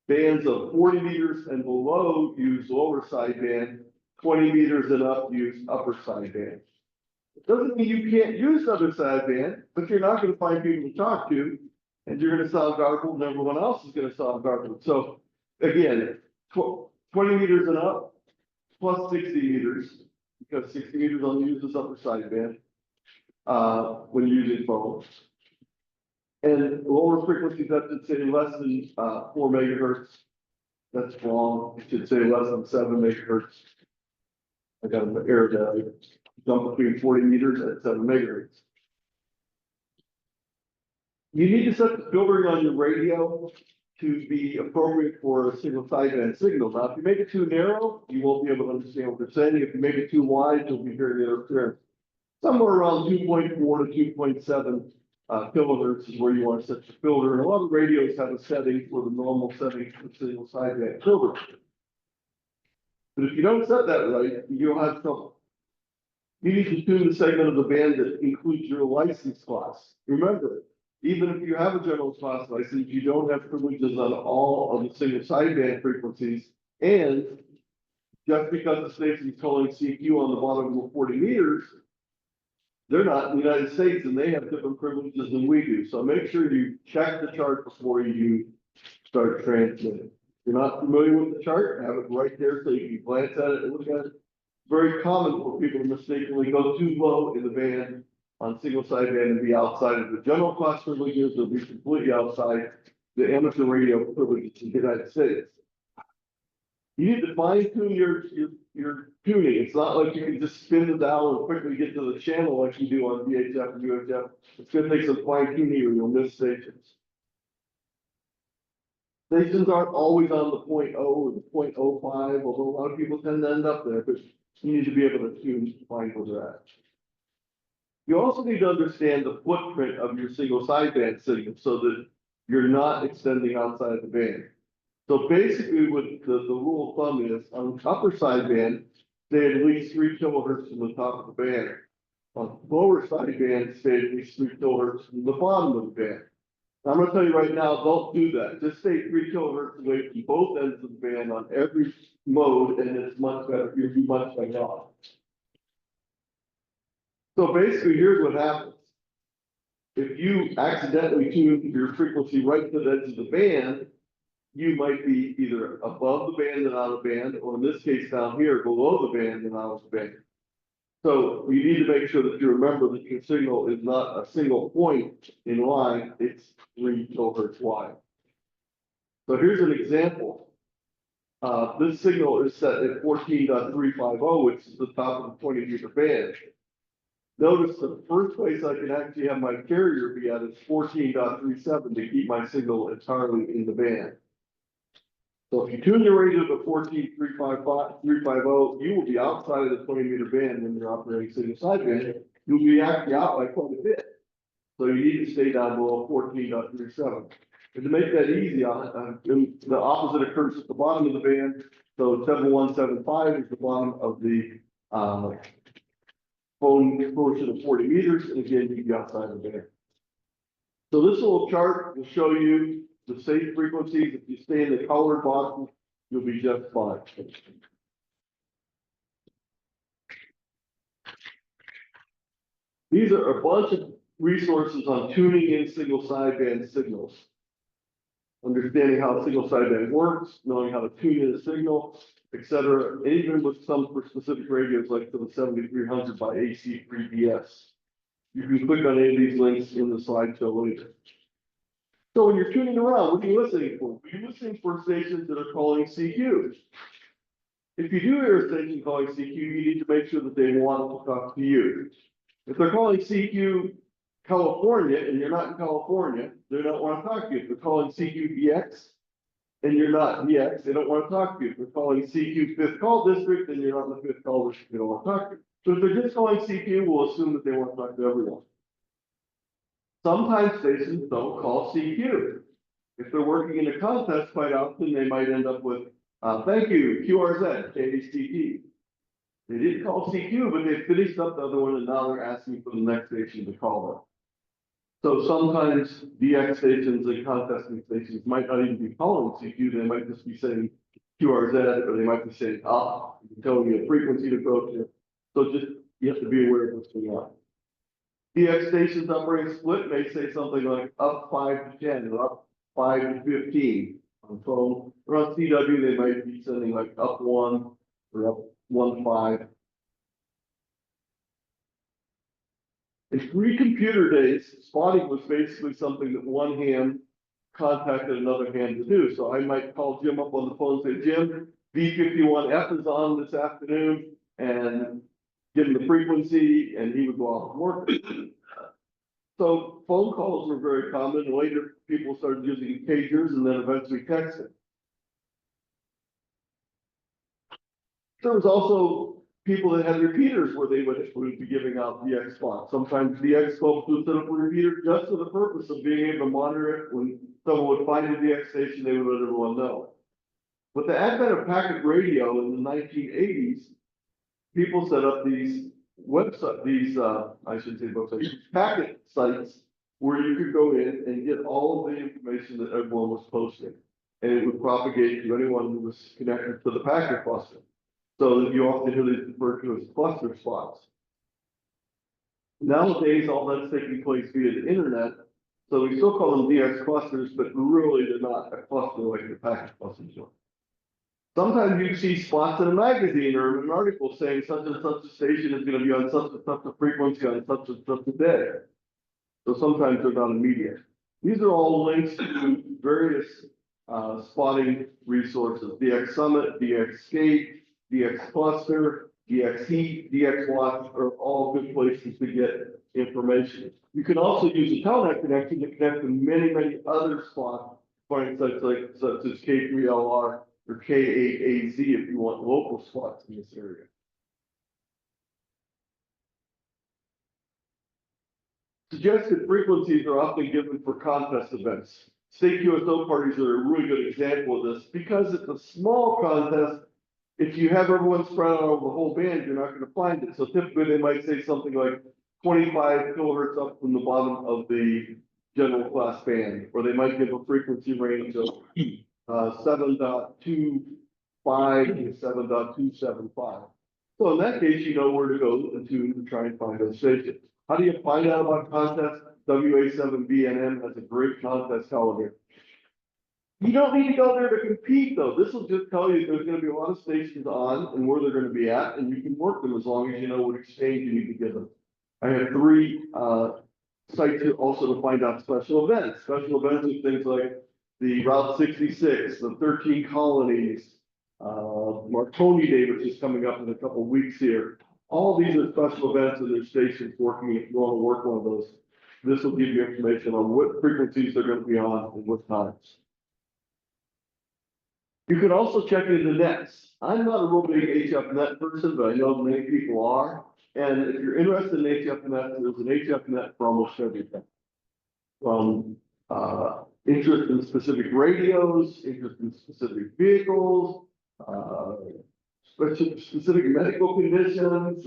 bands of 40 meters and below use lower sideband, 20 meters and up use upper sideband. It doesn't mean you can't use other sideband, but you're not going to find people to talk to, and you're going to sound garbled, and everyone else is going to sound garbled. So again, 20 meters and up, plus 60 meters, because 60 meters only uses upper sideband when you're using phones. And lower frequencies, that should say less than 4 megahertz. That's wrong. It should say less than 7 megahertz. I got an error there. Jump between 40 meters at 7 megahertz. You need to set the filtering on your radio to be appropriate for a single sideband signal. Now, if you make it too narrow, you won't be able to understand what they're saying. If you make it too wide, you'll be hearing interference. Somewhere around 2.4 to 2.7 kilohertz is where you want to set your filter. And a lot of radios have a setting for the normal setting for single sideband filter. But if you don't set that right, you'll have trouble. You need to tune the segment of the band that includes your license class. Remember, even if you have a general class license, you don't have privileges on all of the single sideband frequencies. And just because the station's calling CQ on the bottom of 40 meters, they're not in the United States and they have different privileges than we do. So make sure you check the chart before you start transmitting. If you're not familiar with the chart, have it right there so you can glance at it and look at it. Very common for people to mistakenly go too low in the band on single sideband and be outside of the general class privileges or be completely outside the amateur radio privileges in the United States. You need to fine tune your tuning. It's not like you can just spin the dial and quickly get to the channel like you do on VHF and UHF. It's going to take some fine tuning or you'll miss stations. Stations aren't always on the 0.0 or the 0.05, although a lot of people tend to end up there, but you need to be able to tune to find where they're at. You also need to understand the footprint of your single sideband signal so that you're not extending outside the band. So basically what the rule of thumb is, on upper sideband, stay at least 3 kilohertz from the top of the band. On lower sideband, stay at least 3 kilohertz from the bottom of the band. I'm going to tell you right now, don't do that. Just stay 3 kilohertz away from both ends of the band on every mode, and it's much better. You'll be much better off. So basically, here's what happens. If you accidentally tune your frequency right to the edge of the band, you might be either above the band and out of band, or in this case down here, below the band and out of the band. So you need to make sure that you remember that your signal is not a single point in line, it's 3 kilohertz wide. So here's an example. This signal is set at 14.350, which is the top of the 20 meter band. Notice the first place I can actually have my carrier be at is 14.37 to keep my signal entirely in the band. So if you tune your radio to 14.350, you will be outside of the 20 meter band when you're operating single sideband. You'll be actually out by quite a bit. So you need to stay down below 14.37. And to make that easy, the opposite occurs at the bottom of the band. So 7175 is the bottom of the phone portion of 40 meters. And again, you can be outside of the band. So this little chart will show you the safe frequencies. If you stay in the colored boxes, you'll be just fine. These are a bunch of resources on tuning in single sideband signals. Understanding how single sideband works, knowing how to tune in a signal, etc. And even with some for specific radios like the 7300 by AC3BS. You can click on any of these links in the slideshow later. So when you're tuning around, what are you listening for? You're listening for stations that are calling CQ. If you do hear a station calling CQ, you need to make sure that they want to talk to you. If they're calling CQ California and you're not in California, they don't want to talk to you. If they're calling CQBX and you're not DX, they don't want to talk to you. If they're calling CQ fifth call district, and you're not in the fifth call district, they don't want to talk to you. So if they're just calling CQ, we'll assume that they want to talk to everyone. Sometimes stations don't call CQ. If they're working in a contest, quite often, they might end up with, thank you, QRZ, KHTP. They didn't call CQ, but they finished up the other one, and now they're asking for the next station to call them. So sometimes DX stations and contesting stations might not even be calling CQ, they might just be saying QRZ, or they might be saying, telling you a frequency to go to. So just, you have to be aware of what's going on. DX stations operating split may say something like up 5 to 10 or up 5 to 15 on phone. Or on CW, they might be sending like up 1 or up 1 to 5. In pre-computer days, spotting was basically something that one hand contacted another hand to do. So I might call Jim up on the phone and say, Jim, V51F is on this afternoon, and give him the frequency, and he would go off and work. So phone calls were very common. Later, people started using pagers and then eventually texting. There was also people that had repeaters where they would be giving out DX spots. Sometimes DX folks would set up a repeater just for the purpose of being able to monitor it. When someone would find a DX station, they would let everyone know. With the advent of packet radio in the 1980s, people set up these websites, I shouldn't say websites, packet sites where you could go in and get all of the information that everyone was posting. And it would propagate to anyone who was connected to the packet cluster. So that you often hear these referred to as cluster spots. Nowadays, all that's taking place via the internet. So we still call them DX clusters, but really they're not a cluster like the packet clusters are. Sometimes you see spots in a magazine or an article saying such and such a station is going to be on such and such a frequency on such and such a day. So sometimes they're not immediate. These are all links to various spotting resources: DX Summit, DX Skate, DX Cluster, DX Heat, DX Watch are all good places to get information. You can also use a Telnet connection to connect to many, many other spot spotting sites such as K3LR or K8AZ if you want local spots in this area. Suggested frequencies are often given for contest events. State QSO parties are a really good example of this. Because it's a small contest, if you have everyone spread out over the whole band, you're not going to find it. So typically they might say something like 25 kilohertz up from the bottom of the general class band, or they might give a frequency range of 7.25 to 7.275. So in that case, you know where to go and to try and find those stations. How do you find out about contests? WA7BNM has a great contest calendar. You don't need to go there to compete, though. This will just tell you there's going to be a lot of stations on and where they're going to be at, and you can work them as long as you know what exchange you need to give them. I have 3 sites here also to find out special events. Special events are things like the Route 66, the 13 colonies, Marconi Day, which is coming up in a couple of weeks here. All these are special events and their stations working. If you want to work one of those, this will give you information on what frequencies they're going to be on and what times. You can also check into nets. I'm not a real big HF net person, but I know many people are. And if you're interested in HF net, there's an HF net for almost everything. From interest in specific radios, interest in specific vehicles, specific medical conditions,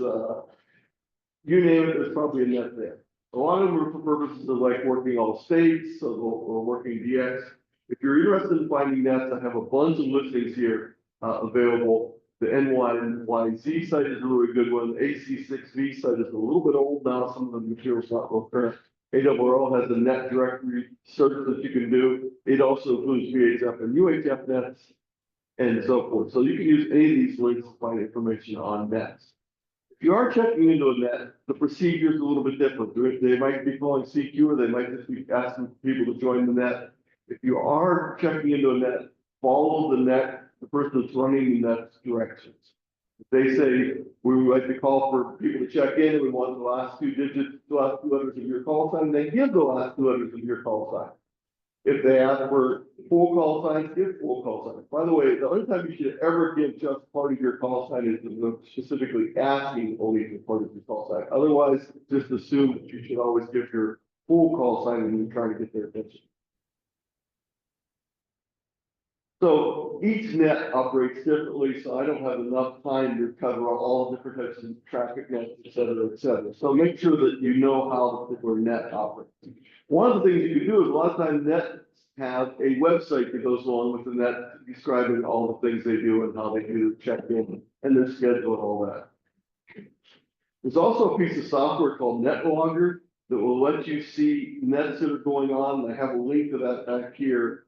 you name it, there's probably a net there. A lot of them are for purposes of like working all states, or working DX. If you're interested in finding nets, I have a bunch of listings here available. The NYZ site is a really good one. The AC6V site is a little bit old now. Some of the material's not real current. ARRL has a net directory search that you can do. It also includes VHF and UHF nets and so forth. So you can use any of these links to find information on nets. If you are checking into a net, the procedure is a little bit different. They might be calling CQ, or they might just be asking people to join the net. If you are checking into a net, follow the net, the person that's running the net's directions. If they say, we would like to call for people to check in, and we want the last 2 digits, the last 2 letters of your call sign, they give the last 2 letters of your call sign. If they ask for full call signs, give full call signs. By the way, the only time you should ever give just part of your call sign is if they're specifically asking only for part of your call sign. Otherwise, just assume that you should always give your full call sign when you're trying to get their attention. So each net operates differently, so I don't have enough time to cover all the different types of traffic nets, et cetera, et cetera. So make sure that you know how the particular net operates. One of the things you can do is a lot of times nets have a website that goes along with the net describing all the things they do and how they do check-in and their schedule and all that. There's also a piece of software called NetLogger that will let you see nets that are going on. And I have a link to that back here.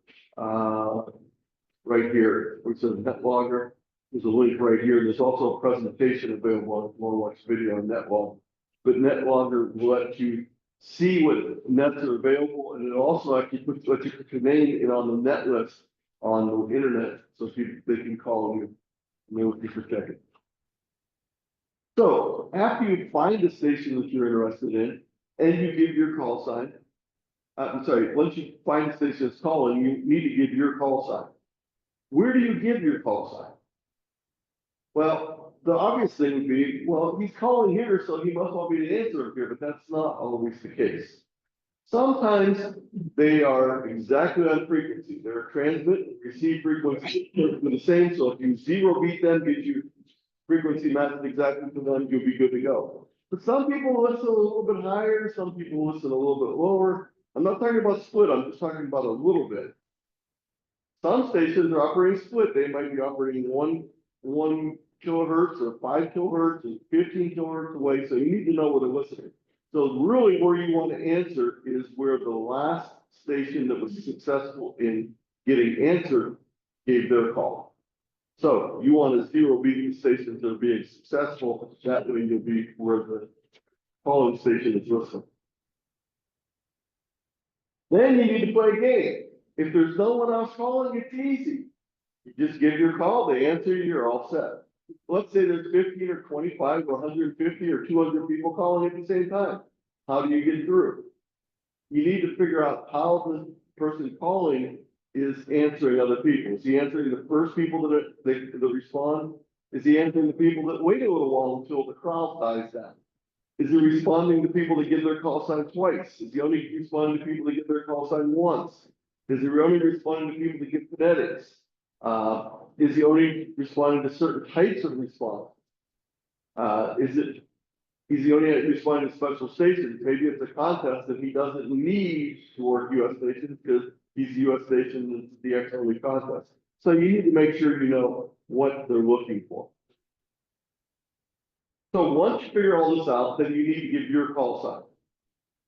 Right here, which says NetLogger. There's a link right here. There's also a presentation available if you want to watch video on NetLogger. But NetLogger will let you see what nets are available, and it also actually let you put your name in on the net list on the internet, so they can call you and they will keep your checking. So after you find a station that you're interested in, and you give your call sign, once you find a station that's calling, you need to give your call sign. Where do you give your call sign? Well, the obvious thing would be, well, he's calling here, so he must want me to answer him here, but that's not always the case. Sometimes they are exactly on frequency. They're transmit and receive frequency for the same, so if you zero beat them, gives you frequency matched exactly to them, you'll be good to go. But some people listen a little bit higher, some people listen a little bit lower. I'm not talking about split, I'm just talking about a little bit. Some stations are operating split. They might be operating one kilohertz or 5 kilohertz and 15 kilohertz away. So you need to know where they're listening. So really where you want to answer is where the last station that was successful in getting answered gave their call. So you want to zero beat stations that are being successful. That way you'll be where the calling station is listening. Then you need to play a game. If there's no one else calling, it's easy. You just give your call, they answer you, you're all set. Let's say there's 15 or 25 or 150 or 200 people calling at the same time. How do you get through? You need to figure out how the person calling is answering other people. Is he answering the first people that respond? Is he answering the people that wait a little while until the crowd dies down? Is he responding to people that give their call sign twice? Is he only responding to people that give their call sign once? Is he only responding to people that give phonetics? Is he only responding to certain types of response? Is he only responding to special stations? Maybe it's a contest that he doesn't need to work US stations because he's US station and it's the X only contest. So you need to make sure you know what they're looking for. So once you figure all this out, then you need to give your call sign.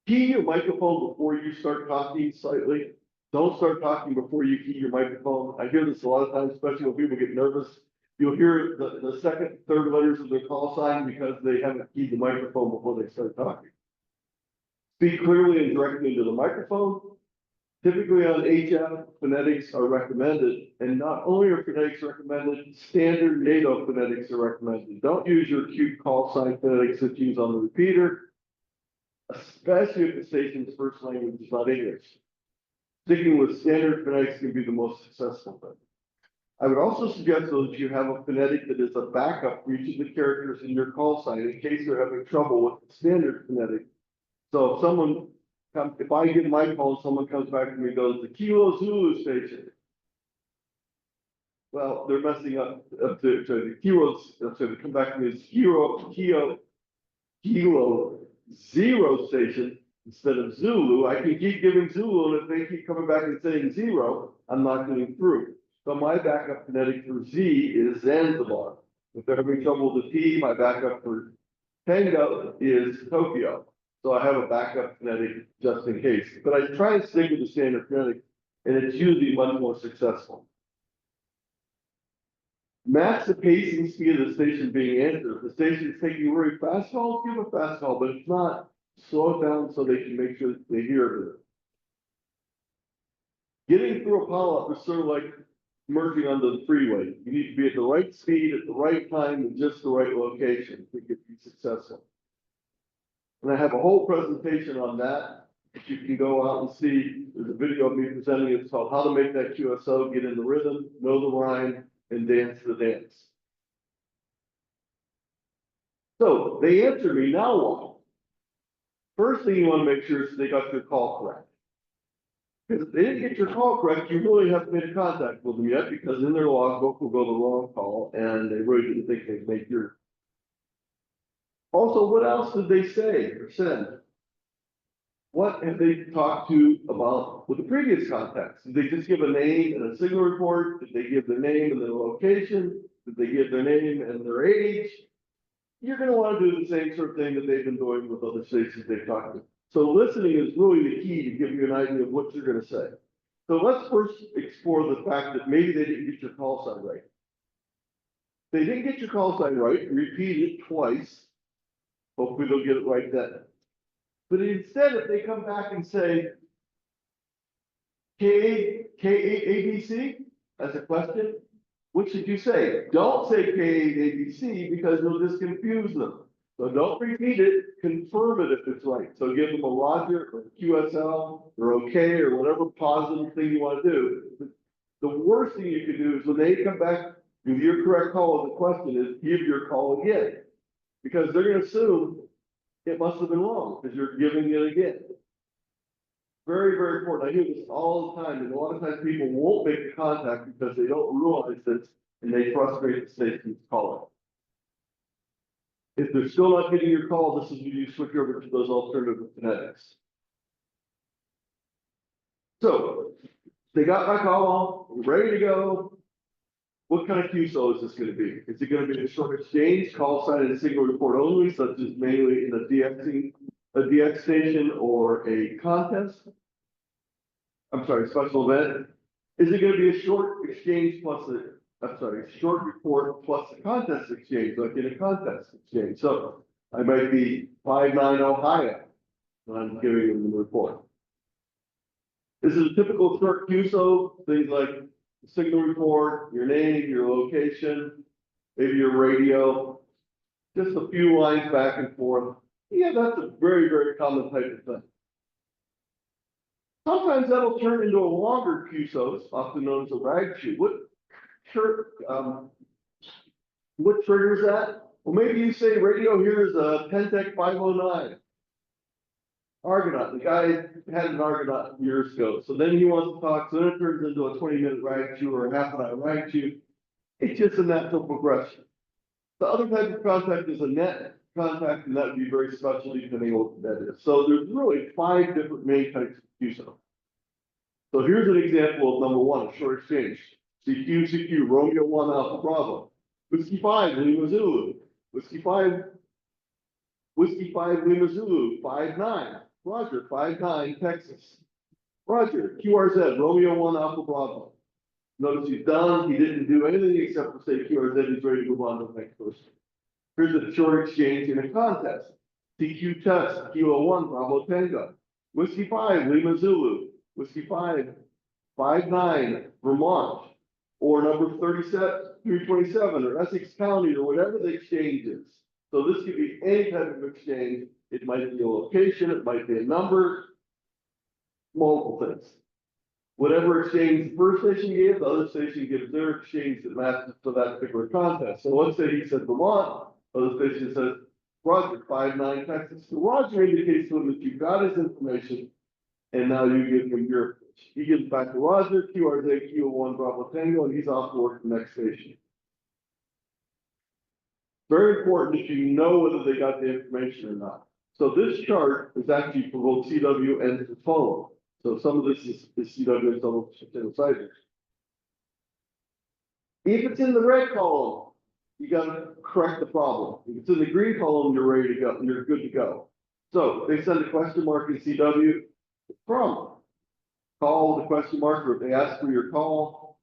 Key your microphone before you start talking slightly. Don't start talking before you key your microphone. I hear this a lot of times, especially when people get nervous. You'll hear the second, third letters of their call sign because they haven't keyed the microphone before they start talking. Speak clearly and directly into the microphone. Typically on HF, phonetics are recommended, and not only are phonetics recommended, standard NATO phonetics are recommended. Don't use your cute call sign phonetics that you use on the repeater, especially if the station's first language is not English. Sticking with standard phonetics can be the most successful thing. I would also suggest though that you have a phonetic that is a backup for each of the characters in your call sign in case they're having trouble with the standard phonetic. So if I get my call, someone comes back to me and goes, the Kilo Zulu station. Well, they're messing up to the kilos, so they come back to me as Kilo Zero station instead of Zulu. I can keep giving Zulu, and if they keep coming back and saying zero, I'm not getting through. So my backup phonetic for Z is Zanzibar. If they're having trouble with the T, my backup for Tango is Tokyo. So I have a backup phonetic just in case. But I try and stick with the standard phonetic, and it's usually much more successful. Match the pacing speed of the station being answered. If the station is taking a very fast call, give a fast call, but if not, slow it down so they can make sure they hear it. Getting through a polyp is sort of like merging onto the freeway. You need to be at the right speed at the right time in just the right location to be successful. And I have a whole presentation on that You can go out and see, there's a video of me presenting it, it's called How to Make That QSO, Get in the Rhythm, Know the Rhyme, and Dance the Dance. So they answered me, now what? First thing you want to make sure is they got your call correct. Because if they didn't get your call correct, you really haven't made contact with them yet, because in their logbook will go the wrong call, and they really didn't think they'd make your. Also, what else did they say or send? What have they talked to about with the previous contacts? Did they just give a name and a signal report? Did they give their name and their location? Did they give their name and their age? You're gonna wanna do the same sort of thing that they've been doing with other stations they've talked to. So listening is really the key to give you an idea of what you're gonna say. So let's first explore the fact that maybe they didn't get your call sign right. If they didn't get your call sign right, repeat it twice. Hopefully they'll get it right then. But instead, if they come back and say K8ABC as a question, what should you say? Don't say K8ABC because you'll just confuse them. So don't repeat it, confirm it if it's right. So give them a Roger or QSL or okay or whatever positive thing you want to do. The worst thing you can do is when they come back with your correct call of the question is give your call again. Because they're going to assume it must have been wrong because you're giving it again. Very, very important. I hear this all the time, and a lot of times people won't make the contact because they don't realize this and they frustrate the station's caller. If they're still not getting your call, this is when you switch over to those alternative phonetics. So they got my call, we're ready to go. What kind of QSO is this going to be? Is it going to be a short exchange, call sign and signal report only, such as mainly in a DX station or a contest? I'm sorry, special event. Is it going to be a short exchange plus short report plus a contest exchange, like in a contest exchange? So I might be 5-9 Ohio when I'm giving them the report. This is a typical short QSO, things like signal report, your name, your location, maybe your radio, just a few lines back and forth. Yeah, that's a very, very common type of thing. Sometimes that'll turn into a longer QSOs, often known as a rag sheet. What triggers that? Well, maybe you say radio here is a Pentec 509. Argonaut, the guy had an Argonaut years ago, so then he wants to talk, so then it turns into a 20-minute rag shoot or a half-an-hour rag shoot. It's just a natural progression. The other type of contact is a net contact, and that would be very special depending on what that is. So there's really 5 different main types of QSO. So here's an example of number 1, a short exchange. CQ, Romeo 1 Alpha Bravo. Whiskey 5, Lima Zulu. Whiskey 5, Lima Zulu, 5-9. Roger, 5-9, Texas. Roger, QRZ, Romeo 1 Alpha Bravo. Notice he's done, he didn't do anything except for say QRZ, he's ready to move on to the next person. Here's a short exchange in a contest. CQ test, Kilo 1, Bravo Tango. Whiskey 5, Lima Zulu. Whiskey 5, 5-9, Vermont. Or number 327, or Essex County, or whatever the exchange is. So this could be any type of exchange. It might be a location, it might be a number, multiple things. Whatever exchange the first station gave, the other station gives their exchange that matches to that particular contest. So let's say he said Vermont, the other station says Roger, 5-9 Texas. So Roger indicates to him that you've got his information, and now you give him your. He gives back to Roger, QRZ, Q1 Bravo Tango, and he's off to work the next station. Very important that you know whether they got the information or not. So this chart is actually for both CW and for follow. So some of this is CW and some of it's in the If it's in the red column, you got to correct the problem. If it's in the green column, you're ready to go. You're good to go. So they send a question mark in CW from. Call with a question mark, or if they ask for your call,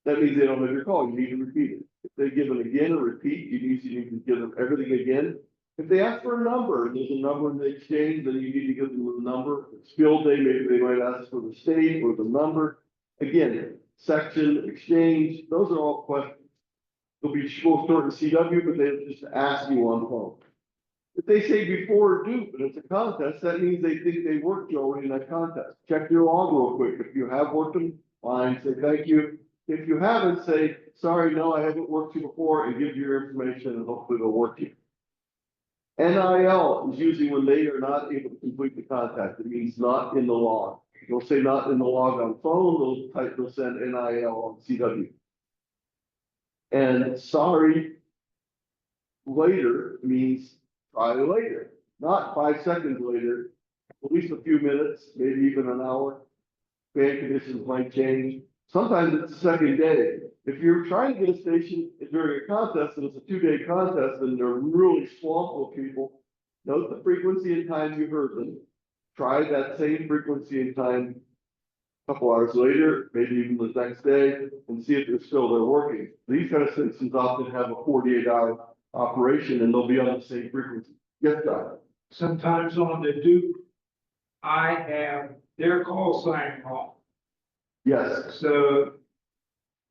that means they don't have your call. You need to repeat it. If they give it again or repeat, you need to give them everything again. If they ask for a number, and there's a number in the exchange, then you need to give them the number. If it's field day, maybe they might ask for the state or the number. Again, section, exchange, those are all questions. They'll be short in CW, but they'll just ask you on the phone. If they say before or due, but it's a contest, that means they think they worked you already in that contest. Check your log real quick. If you have worked them, fine, say thank you. If you haven't, say, sorry, no, I haven't worked you before, and give your information and hopefully they'll work you. NIL is usually when they are not able to complete the contact. It means not in the log. They'll say not in the log on phone, they'll send NIL on CW. And sorry later means try later, not 5 seconds later, at least a few minutes, maybe even an hour. Band conditions might change. Sometimes it's the second day. If you're trying to get a station during a contest and it's a 2-day contest and they're really swamped with people, note the frequency and time you heard them. Try that same frequency and time a couple hours later, maybe even the next day, and see if they're still there working. These kind of systems often have a 48-hour operation and they'll be on the same frequency. Yes, John? Sometimes on the Duke, I have their call sign wrong. Yes, So,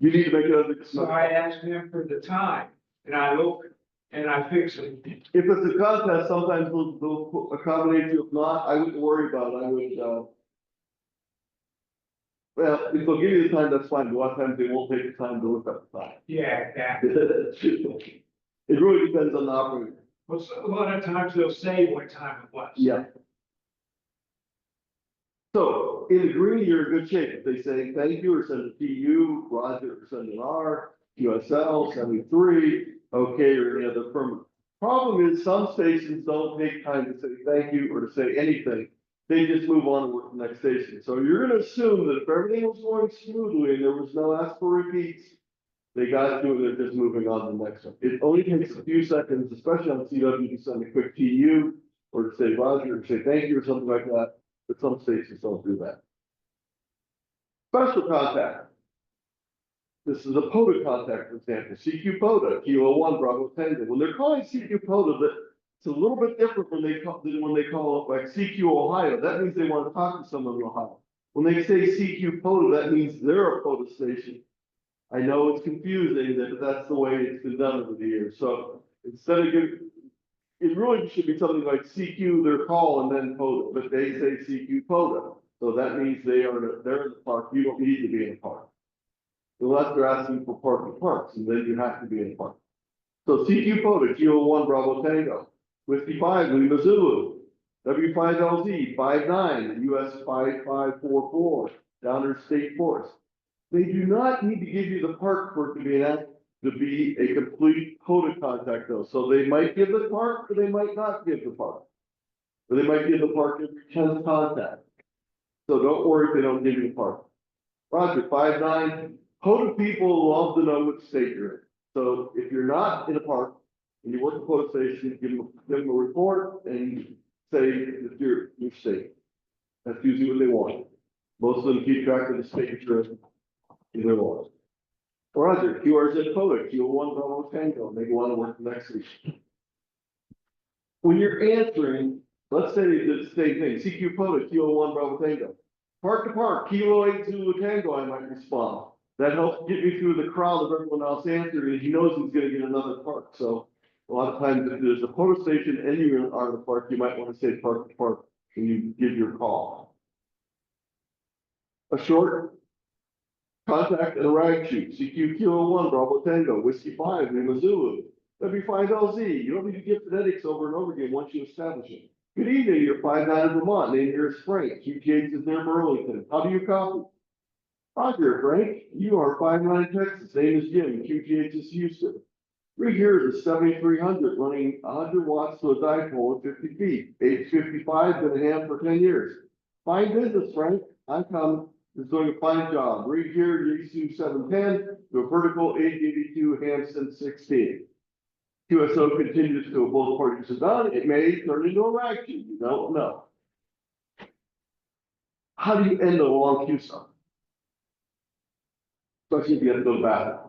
you need to make it. so I ask them for the time and I look and I fix it. If it's a contest, sometimes they'll accommodate you. If not, I wouldn't worry about it. I would, well, if they'll give you the time, that's fine. But a lot of times they won't take the time to look up the time. Yeah, yeah. It really depends on the operator. Well, a lot of times they'll say what time it was. Yeah. So in the green, you're in good shape. If they say thank you or send a PU, Roger, or send an R, QSL, 73, okay, or any other permit. Problem is, some stations don't take time to say thank you or to say anything. They just move on and work the next station. So you're gonna assume that if everything was going smoothly and there was no ask for repeats, they got to it, they're just moving on to the next one. It only takes a few seconds, especially on CW, to send a quick TU or to say Roger, or say thank you or something like that, but some stations don't do that. Special contact. This is a POTA contact, for example, CQ POTA, Kilo 1, Bravo Tango. When they're calling CQ POTA, it's a little bit different when they call it like CQ Ohio. That means they want to talk to someone in Ohio. When they say CQ POTA, that means they're a POTA station. I know it's confusing that that's the way it's been done over the years. So instead of it really should be something like CQ their call and then POTA, but they say CQ POTA. So that means they're in the park. You don't need to be in the park. Unless they're asking for parks, and then you have to be in the park. So CQ POTA, Kilo 1, Bravo Tango, Whiskey 5, Lima Zulu, W5LZ, 59, US 5544, Downer State Forest. They do not need to give you the park for it to be a complete POTA contact though. So they might give the park or they might not give the park. Or they might give the park every 10th contact. So don't worry if they don't give you the park. Roger, 59, POTA people love to know what state you're in. So if you're not in a park and you work at a POTA station, give them a report and say that you're state. That's usually what they want. Most of them keep track of the state you're in their laws. Roger, QRZ POTA, Q1 Bravo Tango, and they go on to work the next week. When you're answering, let's say the same thing, CQ POTA, Q1 Bravo Tango. Park to park, Kilo 8 Zulu Tango, I might respond. That helps get me through the crowd of everyone else answering, and he knows he's gonna get another park. So a lot of times if there's a POTA station and you are in the park, you might want to say park to park when you give your call. A short contact and a rag sheet, CQ Kilo 1, Bravo Tango, Whiskey 5, Lima Zulu, W5LZ. You don't need to give phonetics over and over again once you establish it. Good evening, you're 59 Vermont, name your Frank, QTH is near Burlington. How do you copy? Roger, Frank, you are 59 Texas, name is Jim, QTH is Houston. 3 years is 7300, running 100 watts to a dipole at 50 feet. Age 55, been a ham for 10 years. Fine business, Frank. I'm coming. Is doing a fine job. Read here, Yaesu 710, to a vertical 882, Hampson 16. QSO continues to both parties are done. It may turn into a rag sheet. You don't know. How do you end a long QSO? Especially if you have to go back.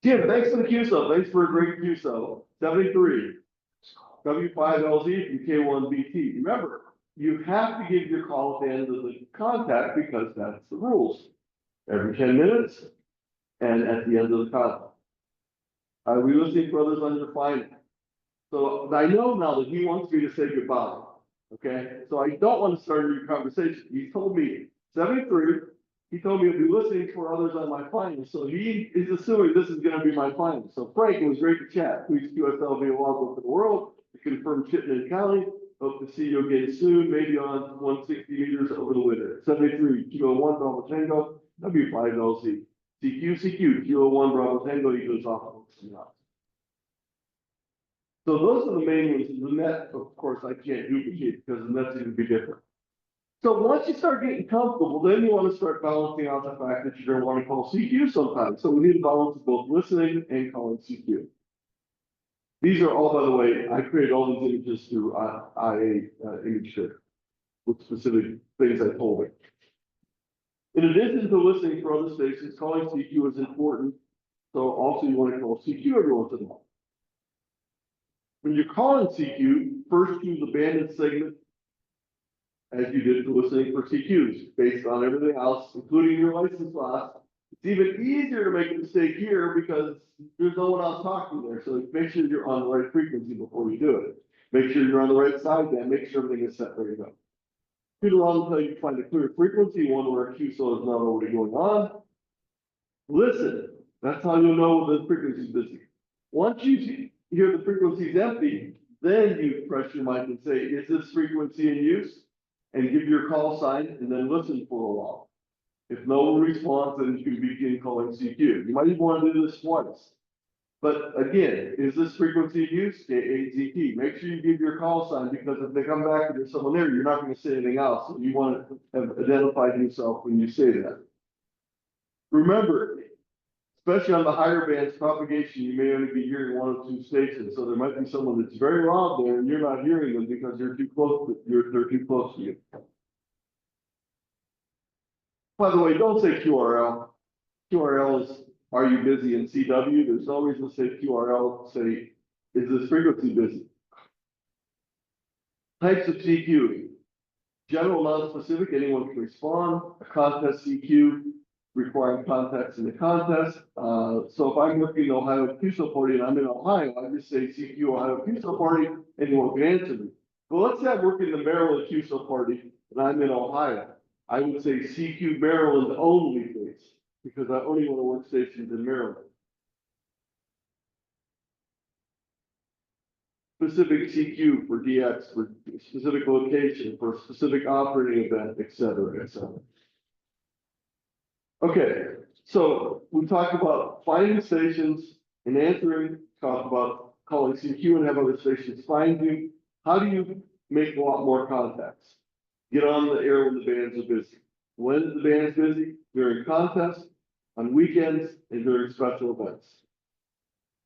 Jim, thanks for the QSO. Thanks for a great QSO. 73. W5LZ from K1BT. Remember, you have to give your call at the end of the contact because that's the rules. Every 10 minutes and at the end of the contact. We listening for others under fine. So I know now that he wants me to say goodbye, okay? So I don't want to start a new conversation. He told me 73, he told me he'll be listening for others on my finals, so he is assuming this is gonna be my final. So Frank, it was great to chat. Please QSL be a logbook for the world, to confirm Chittenden County. Hope to see you again soon, maybe on 160 meters over the winter. 73, Kilo 1, Bravo Tango, W5 LC. CQ, Kilo 1, Bravo Tango, Eagles off. So those are the main ones. The net, of course, I can't duplicate because the net's going to be different. So once you start getting comfortable, then you want to start balancing out the fact that you're going to want to call CQ sometimes. So we need a balance of both listening and calling CQ. These are all, by the way, I created all these images through IA image share with specific things I told it. In addition to listening for other stations, calling CQ is important. So also you want to call CQ every once in a while. When you're calling CQ, first use the banded segment as you did for listening for CQs, based on everything else, including your license class. It's even easier to make a mistake here because there's no one else talking there. So make sure you're on the right frequency before you do it. Make sure you're on the right side then, make sure everything is set ready to go. Do it wrong until you find a clear frequency, one where a QSO is not already going on. Listen, that's how you'll know the frequency is busy. Once you hear the frequency is empty, then you press your mic and say, is this frequency in use? And give your call sign and then listen for a while. If no response, then you can begin calling CQ. You might even want to do this twice. But again, is this frequency in use? K8ZT. Make sure you give your call sign because if they come back and there's someone there, you're not going to say anything else. So you want to have identified yourself when you say that. Remember, especially on the higher bands propagation, you may only be hearing one or two stations. So there might be someone that's very loud there and you're not hearing them because they're too close to you. By the way, don't say QRL. QRL is, are you busy in CW? There's no reason to say QRL, say, is this frequency busy? Types of CQ. General, non-specific, anyone can respond. A contest CQ, requiring context in the contest. So if I'm looking at Ohio QSO party and I'm in Ohio, I just say CQ Ohio QSO party, anyone can answer me. But let's say I'm working the Maryland QSO party and I'm in Ohio. I would say CQ Maryland only, please, because I only want to work stations in Maryland. Specific CQ for DX, for specific location, for specific operating event, et cetera, et cetera. Okay, so we talked about finding stations and answering, talk about calling CQ and have other stations find you. How do you make a lot more contacts? Get on the air when the bands are busy. When is the band's busy? During contests, on weekends, and during special events.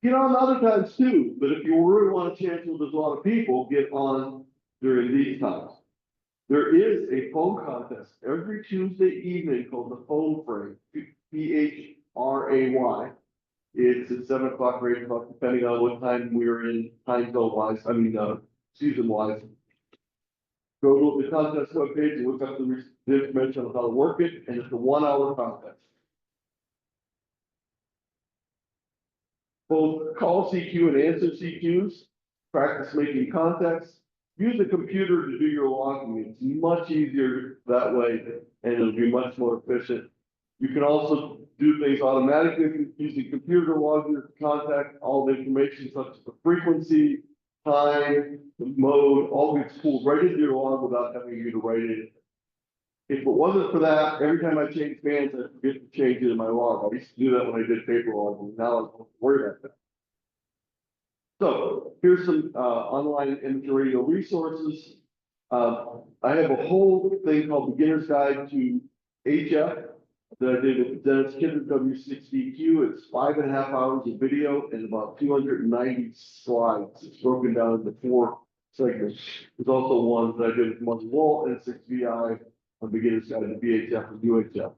Get on other times too, but if you really want a chance where there's a lot of people, get on during these times. There is a phone contest every Tuesday evening called the Phone Fray, PHRAY. It's at 7 o'clock or 8 o'clock, depending on what time we're in, time zone wise, season wise. Go to the contest webpage and look up the information on how to work it, and it's a 1 hour contest. Both call CQ and answer CQs, practice making contacts. Use the computer to do your logging. It's much easier that way, and it'll be much more efficient. You can also do things automatically using computer to log your contact, all the information such as the frequency, time, the mode, all gets pulled right into your log without having you to write it. If it wasn't for that, every time I change bands, I forget to change it in my log. I used to do that when I did paper logging. Now I don't worry about that. So here's some online amateur radio resources. I have a whole thing called Beginner's Guide to HF that I did with Dennis Kidder W6DQ. It's 5.5 hours of video and about 290 slides. It's broken down into 4 segments. There's also one that I did with Muzz Wall and 6VI on Beginner's Guide to VHF and UHF.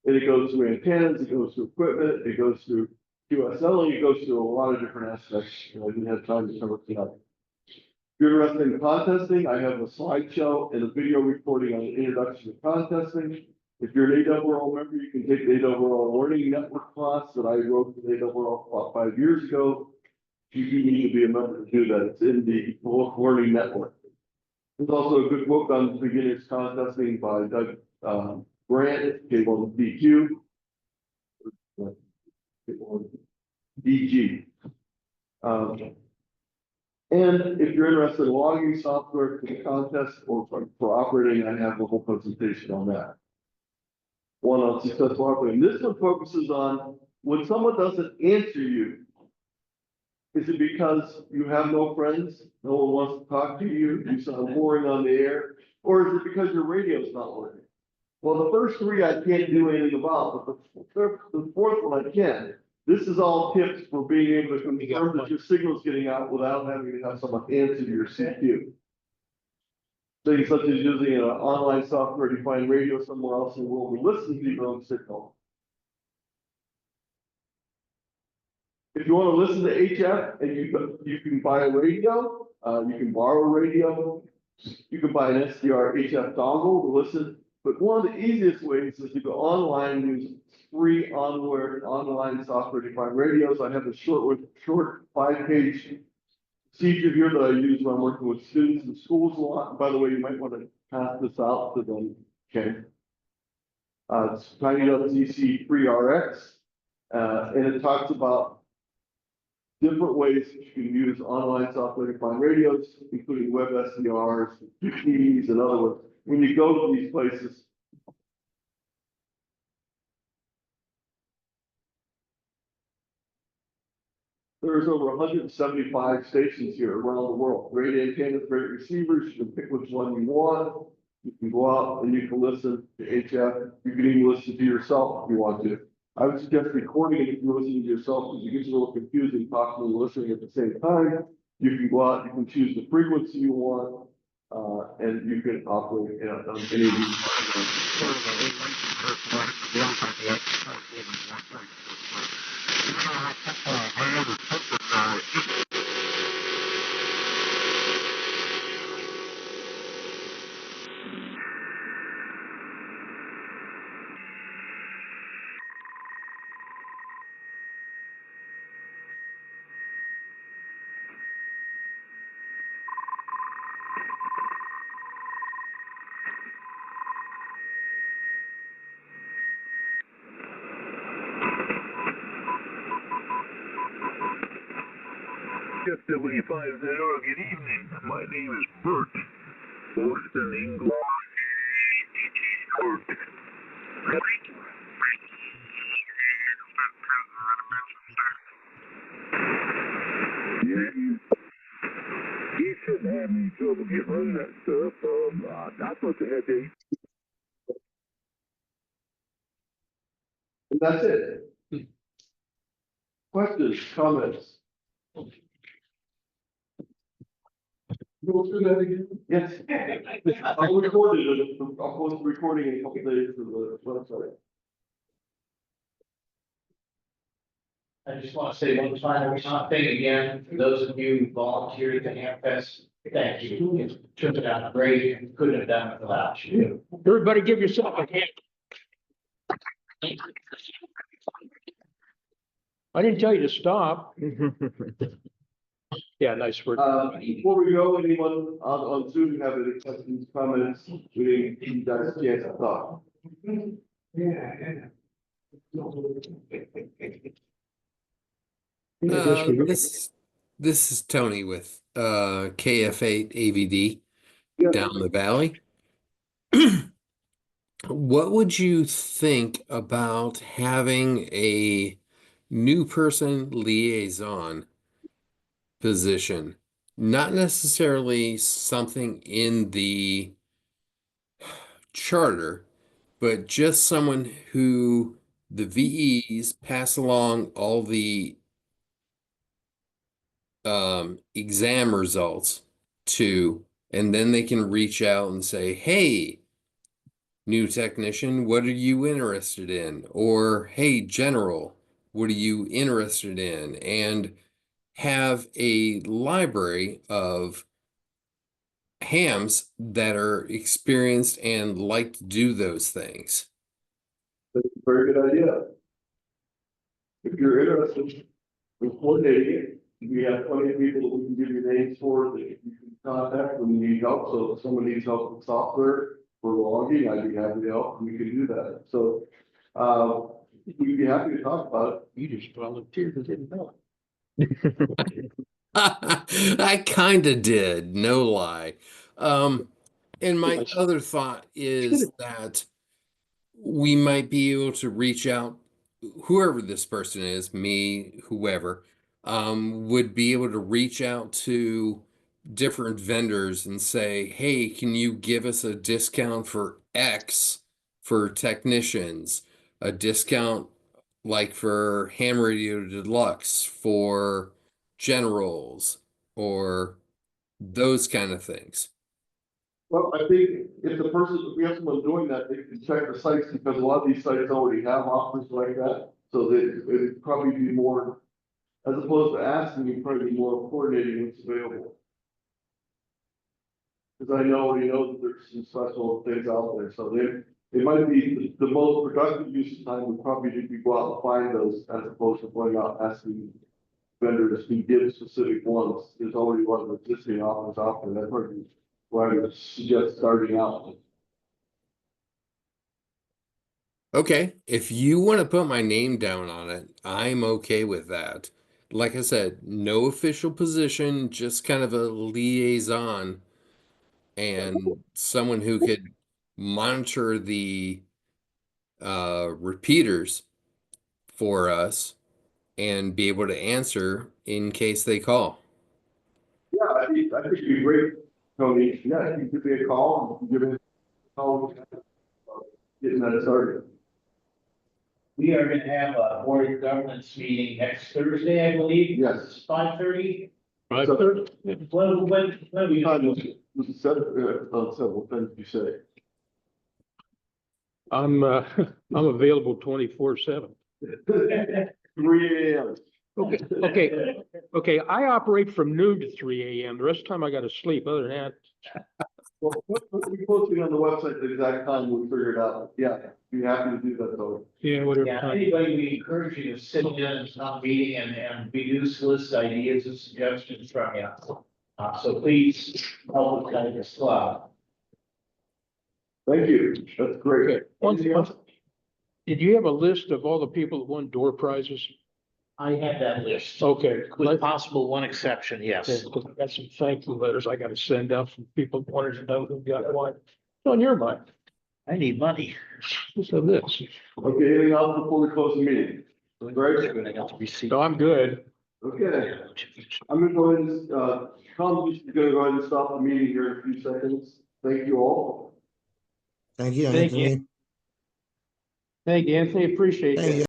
And it goes through antennas, it goes through equipment, it goes through QSL, it goes through a lot of different aspects. I didn't have time to cover it tonight. If you're interested in contesting, I have a slideshow and a video recording on the introduction to contesting. If you're an AWRL member, you can take the AWRL Learning Network class that I wrote for the AWRL about 5 years ago. you need to be a member to do that. It's in the Learning Network. There's also a good book on beginners contesting by Doug, Grant, came on DQ. DG. And if you're interested in logging software for the contest or for operating, I have a whole presentation on that. One on successful operating. This one focuses on when someone doesn't answer you. Is it because you have no friends? No one wants to talk to you? You sound boring on the air? Or is it because your radio's not working? Well, the first three I can't do anything about, but the fourth one I can. This is all tips for being able to confirm that your signal's getting out without having to have someone answer your CQ. Things such as using an online software defined radio somewhere else in the world to listen to your own signal. If you want to listen to HF and you can buy a radio, you can borrow a radio, you can buy an SDR HF dongle to listen. But one of the easiest ways is to go online and use free online software defined radios. I have a short 5-page procedure here that I use when I'm working with students in schools a lot. And by the way, you might want to pass this out to them, okay? It's tiny.cc free RX, and it talks about different ways you can use online software defined radios, including web SDRs, PTs, and other ones. When you go to these places, there's over 175 stations here around the world. Great antennas, great receivers. You can pick which one you want. You can go out and you can listen to HF. You can even listen to yourself if you want to. I would suggest recording it if you're listening to yourself because it gets a little confusing talking and listening at the same time. You can go out, you can choose the frequency you want, and you can operate on any of these. W50, good evening. My name is Bert. Boston, England. Bert. You shouldn't have any trouble getting rid of that stuff. That's what they had to. And that's it. Questions, comments? Go through that again. Yes. I'll record it. I'll post the recording in a couple days to the website. I just want to say one final thing again, for those of you who volunteered at the Hamfest, thank you. It turned out great and couldn't have done it without you. Everybody give yourself a hand. I didn't tell you to stop. Yeah, nice work. Before we go, anyone on Zoom have any questions, comments? We didn't give you guys a chance to talk. This is Tony with KF8 AVD Yeah. down the valley. What would you think about having a new person liaison position? Not necessarily something in the charter, but just someone who the VEs pass along all the exam results to, and then they can reach out and say, hey, new technician, what are you interested in? Or, hey, general, what are you interested in? And have a library of hams that are experienced and like to do those things. That's a very good idea. If you're interested in coordinating it, We have plenty of people that we can give you names for that you can contact when you need help. So if someone needs help with software for logging, I'd be happy to help. We can do that. So, we'd be happy to talk about You just volunteered and didn't know. I kinda did, no lie. And my other thought is that we might be able to reach out, whoever this person is, me, whoever, would be able to reach out to different vendors and say, hey, can you give us a discount for X for technicians? A discount like for Ham Radio Deluxe, for generals, or those kind of things. Well, I think if the person, if we have someone doing that, they can check the sites because a lot of these sites already have offers like that. So that it'd probably be more, as opposed to asking, you'd probably be more coordinating what's available. Because I already know that there's some special things out there, so it might be the most productive use of time would probably be to go out and find those as opposed to going out and asking vendors to give specific ones. There's already one of the existing offers out there. That's probably why I would suggest starting out. Okay, if you want to put my name down on it, I'm okay with that. Like I said, no official position, just kind of a liaison and someone who could monitor the repeaters for us and be able to answer in case they call. Yeah, I think it'd be great, Tony. Yeah, you give me a call and give me a call. Getting that started. We are gonna have a board of governance meeting next Thursday, I believe. Yes. 5:30. Right. When we. Time was it several things you say. I'm available 24/7. 3 a.m. Okay, I operate from noon to 3 a.m. The rest of the time I gotta sleep. Other than that, Well, we posted on the website the exact time we figured out. Yeah, be happy to do that though. yeah, whatever Yeah, time. anybody, we encourage you to sit in on town meeting and we do solicit ideas and suggestions from you. So please help us guide this club. Thank you. That's great. Okay, did you have a list of all the people that won door prizes? I have that list. Okay. With possible one exception, yes. Okay, I got some thank you letters I gotta send out from people who wanted to know who got what. It's on your mind. I need money. So this. Okay, anything else before we close the meeting? Great. No, I'm good. Okay. I'm gonna go ahead and, Tom's just gonna go ahead and stop the meeting here in a few seconds. Thank you all. Thank you, Thank you. Anthony. Thank you, Anthony. Appreciate Thank that. you.